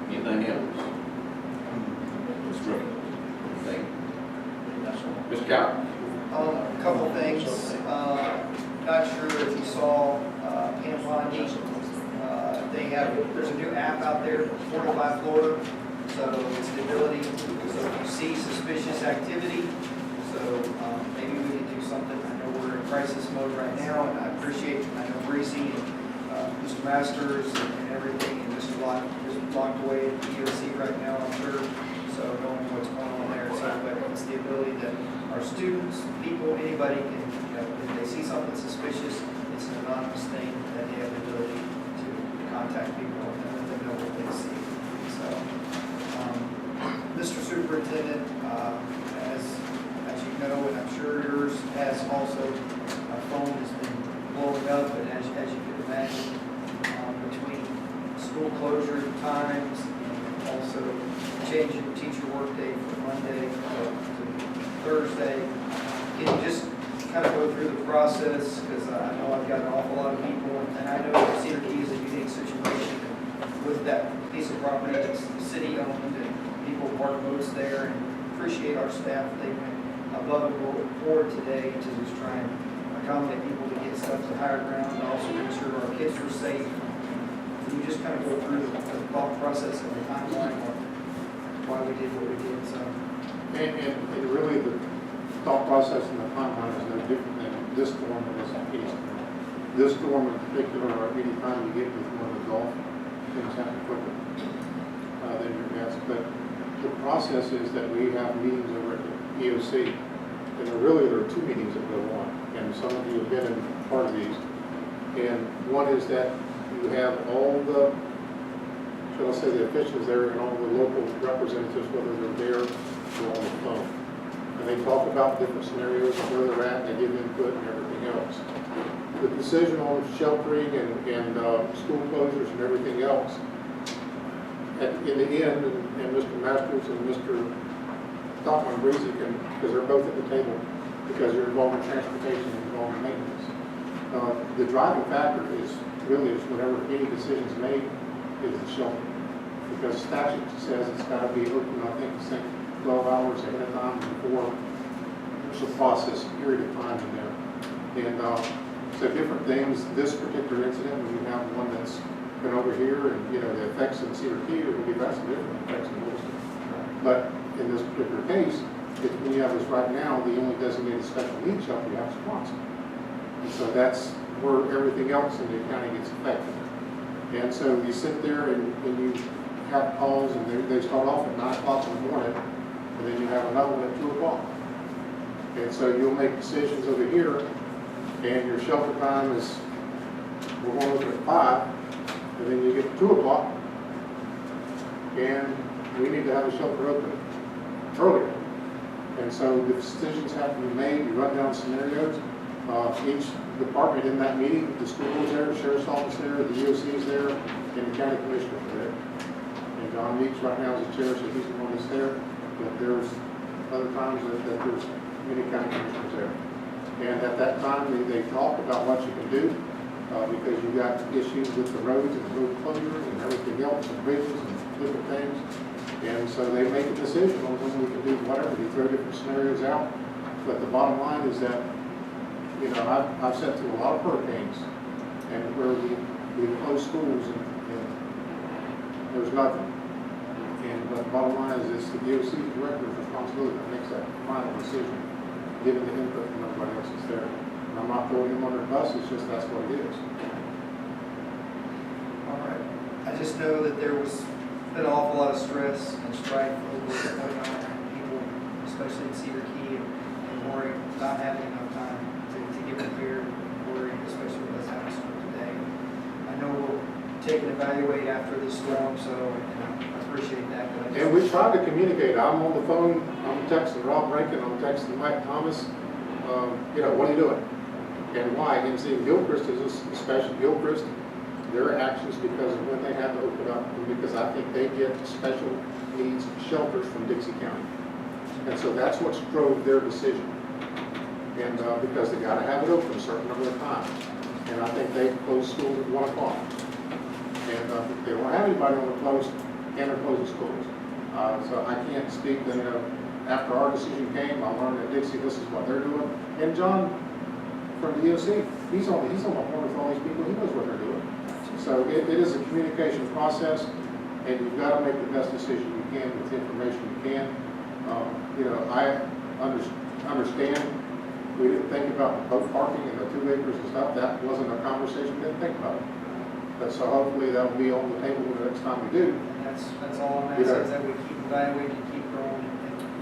Anything else? Ms. Brooks? Anything? Mr. Cowell? A couple things. Not sure if you saw Pam Bondi. There's a new app out there, Fortify Florida. So it's the ability, so if you see suspicious activity, so maybe we can do something. I know we're in crisis mode right now, and I know Breezy and Mr. Masters and everything, and Mr. Locke just locked away at EOC right now, I'm sure. So knowing what's going on there, so but it's the ability that our students, people, anybody can, if they see something suspicious, it's an anonymous thing that they have the ability to contact people and let them know what they see. So, Mr. Superintendent, as know, and I'm sure yours has also, our phone has been blowing up, and as you can imagine, between school closure times and also changing teacher workday from Monday to Thursday, can you just kind of go through the process, because I know I've got an awful lot of people, and I know Cedar Key is a unique situation with that piece of property that's city owned, and people park boats there, and appreciate our staff. They went above and forward today to just try and accommodate people to get stuff to higher ground, and also make sure our kids are safe. Can you just kind of go through the thought process and the timeline of why we did what we did? So, and really the thought process and the timeline is no different than this storm and this any storm. This storm in particular, or any time you get with one of the Gulf, things happen quicker than your guess. But the process is that we have meetings over at the EOC, and there are two meetings that go on, and some of you have been in part of these. And one is that you have all the, shall I say, the officials there and all the local representatives, whether they're there or on the phone. And they talk about different scenarios and where they're at, and they give input and everything else. The decision on sheltering and school closures and everything else, in the end, and Mr. Masters and Mr. Stockman Breezy can, because they're both at the table, because they're involved in transportation and involved in maintenance. The driving factor is whenever any decision is made, is the shelter. Because statute says it's got to be open, I think, 12 hours ahead of time before there's a process, a period of time in there. And so different things, this particular incident, when you have one that's been over here, and the effects in Cedar Key are going to be vastly different effects in Wilson. But in this particular case, when you have this right now, the only designated special needs shelter you have is Swanson. And so that's where everything else in the county gets affected. And so you sit there and you have calls, and they start off at 9 o'clock in the morning, and then you have another one at 2 o'clock. And so you'll make decisions over here, and your shelter time is, we're going to open at 5, and then you get to 2 o'clock, and we need to have a shelter open earlier. And so the decisions have to be made, you run down scenarios. Each department in that meeting, the school is there, the sheriff's office there, the EOC is there, and the county commissioner is there. And John Meeks right now is the chair, so he's the one that's there. But there's other times that there's many county commissioners there. And at that time, they talk about what you can do, because you've got issues with the roads and the road closures and everything else, and bridges and different things. And so they make a decision on when we can do whatever. They throw different scenarios out. But the bottom line is that, I've sat through a lot of hurricanes, and where we closed schools and there was nothing. But the bottom line is it's the DOC director's responsibility that makes that final decision, given the input from everybody else that's there. And I'm not throwing him under the bus, it's just that's what it is. all right. I just know that there was been an awful lot of stress and strife over what's going on, and people, especially in Cedar Key, and worry about having enough time to get prepared, worry, especially with us having school today. I know we'll take and evaluate after this storm, so I appreciate that. And we tried to communicate. I'm on the phone, I'm texting Rob Rankin, I'm texting Mike Thomas. What are you doing? And why? And see, Gilchrist is especially Gilchrist, their actions because of when they had to open up, and because I think they get special needs shelters from Dixie County. And so that's what drove their decision. And because they got to have it open a certain number of times. And I think they closed schools at 1 o'clock. And they don't have anybody on the post, and they're closing schools. So I can't speak that, after our decision came, I learned that Dixie, this is what they're doing. And John from the EOC, he's on the horn with all these people, he knows what they're doing. So it is a communication process, and you've got to make the best decision you can with the information you can. I understand we didn't think about the boat parking and the 2 acres and stuff. That wasn't a conversation, we didn't think about it. But so hopefully that'll be on the table the next time we do. And that's all I'm asking, is that we keep evaluating, keep growing.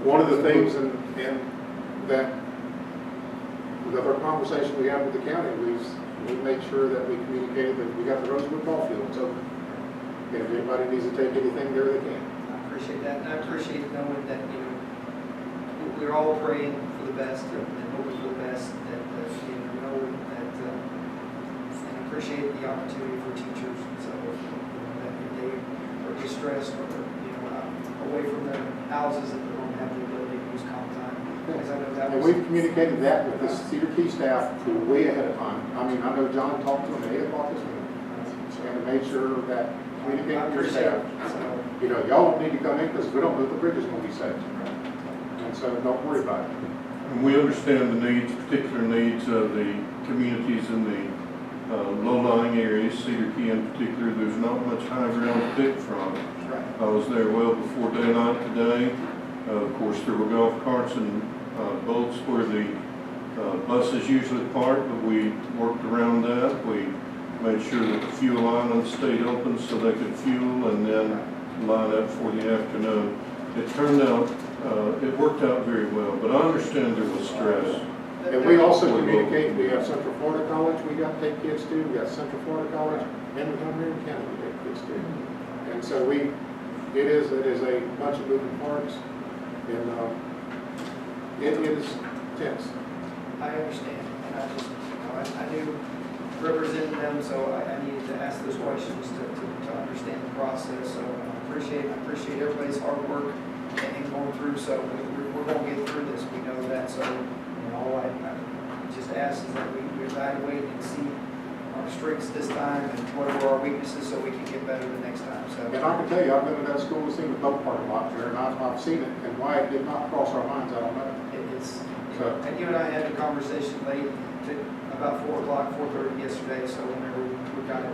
One of the things and that with our conversation we had with the county, we made sure that we communicated that we got the Rosewood ball fields open. And if anybody needs to take anything there, they can. I appreciate that, and I appreciate knowing that, we we're all praying for the best and hoping for the best, that, you know, that, and appreciate the opportunity for teachers, so, that if they are distressed or, away from their houses, that they don't have the ability to use comp time. Because I know that And was. we've communicated that with the Cedar Key staff way ahead of time. I mean, I know John talked to them at 8 o'clock this morning, and made sure that communicate with your staff. You know, y'all don't need to come in because we don't know if the bridge is going to be safe. And so don't worry about it. And we understand the needs, particular needs of the communities in the low-lying areas, Cedar Key in particular. There's not much high ground to pick from. I was there well before daylight today. Of course, there were golf carts and boats where the buses usually park, but we worked around that. We made sure that the fuel island stayed open so they could fuel and then line up for the afternoon. It turned out, it worked out very well, but I understand there was stress. And we also communicate, we have Central Florida College we got to take kids to, we got Central Florida College, and Montgomery County we take kids to. And so it is a bunch of moving parts, and it is tense. I understand, and I just, I do represent them, so I needed to ask those questions to understand the process. So I appreciate everybody's hard work and going through. So we're going to get through this. We know that. So all I just ask is that we evaluate and see our strengths this time and what are our weaknesses, so we can get better the next time. So. And I can tell you, I've been to that school, seen the boat parking lot there, and I've seen it, and why it did not cross our minds, I don't know. It's. So, and you and I had a conversation late, about 4 o'clock, 4:30 yesterday, so whenever we got it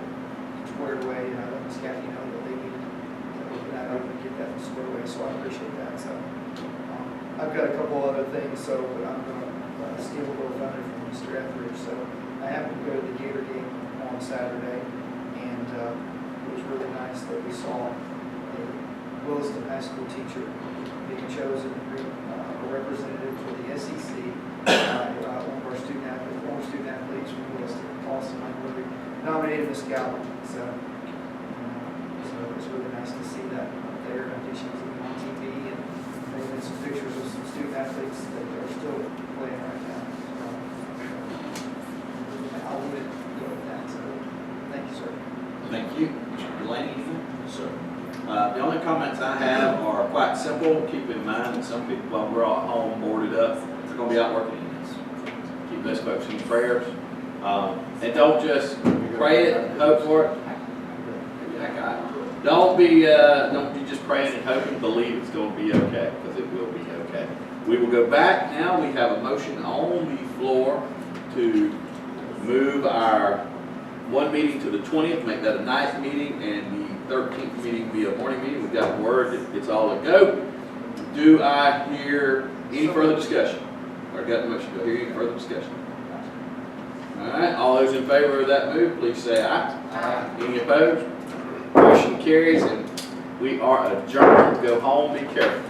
squared away, let Ms. Kathy know that they need to open that up and get that squared away, so I appreciate that. So I've got a couple other things, so I'm going to steal a little thunder from Mr. Etheridge. So I happened to go to the Gator game on Saturday, and it was really nice that we saw a Williston High School teacher being chosen a representative for the SEC, one of our former student athletes from Williston, Austin Montgomery, nominated Miss Gallup. So it was really nice to see that up there. I think she was even on TV, and they had some pictures of some student athletes that are still playing right now. I'll leave it go with that. So thank you, sir. Thank you. Mr. Delaney, anything? Sir. The only comments I have are quite simple. Keep in mind that some people, while we're all at home boarded up, they're going to be out working in this. Keep those folks in prayers. And don't just pray it and hope for it. Don't be just praying and hoping. Believe it's going to be okay, because it will be okay. We will go back now. We have a motion on the floor to move our one meeting to the 20th, make that a night meeting, and the 13th meeting be a morning meeting. We've got word that it's all a go. Do I hear any further discussion? Or got the motion? Do I hear any further discussion? All right, all those in favor of that move, please say aye. Aye. Any opposed? Motion carries, and we are adjourned. Go home, be careful.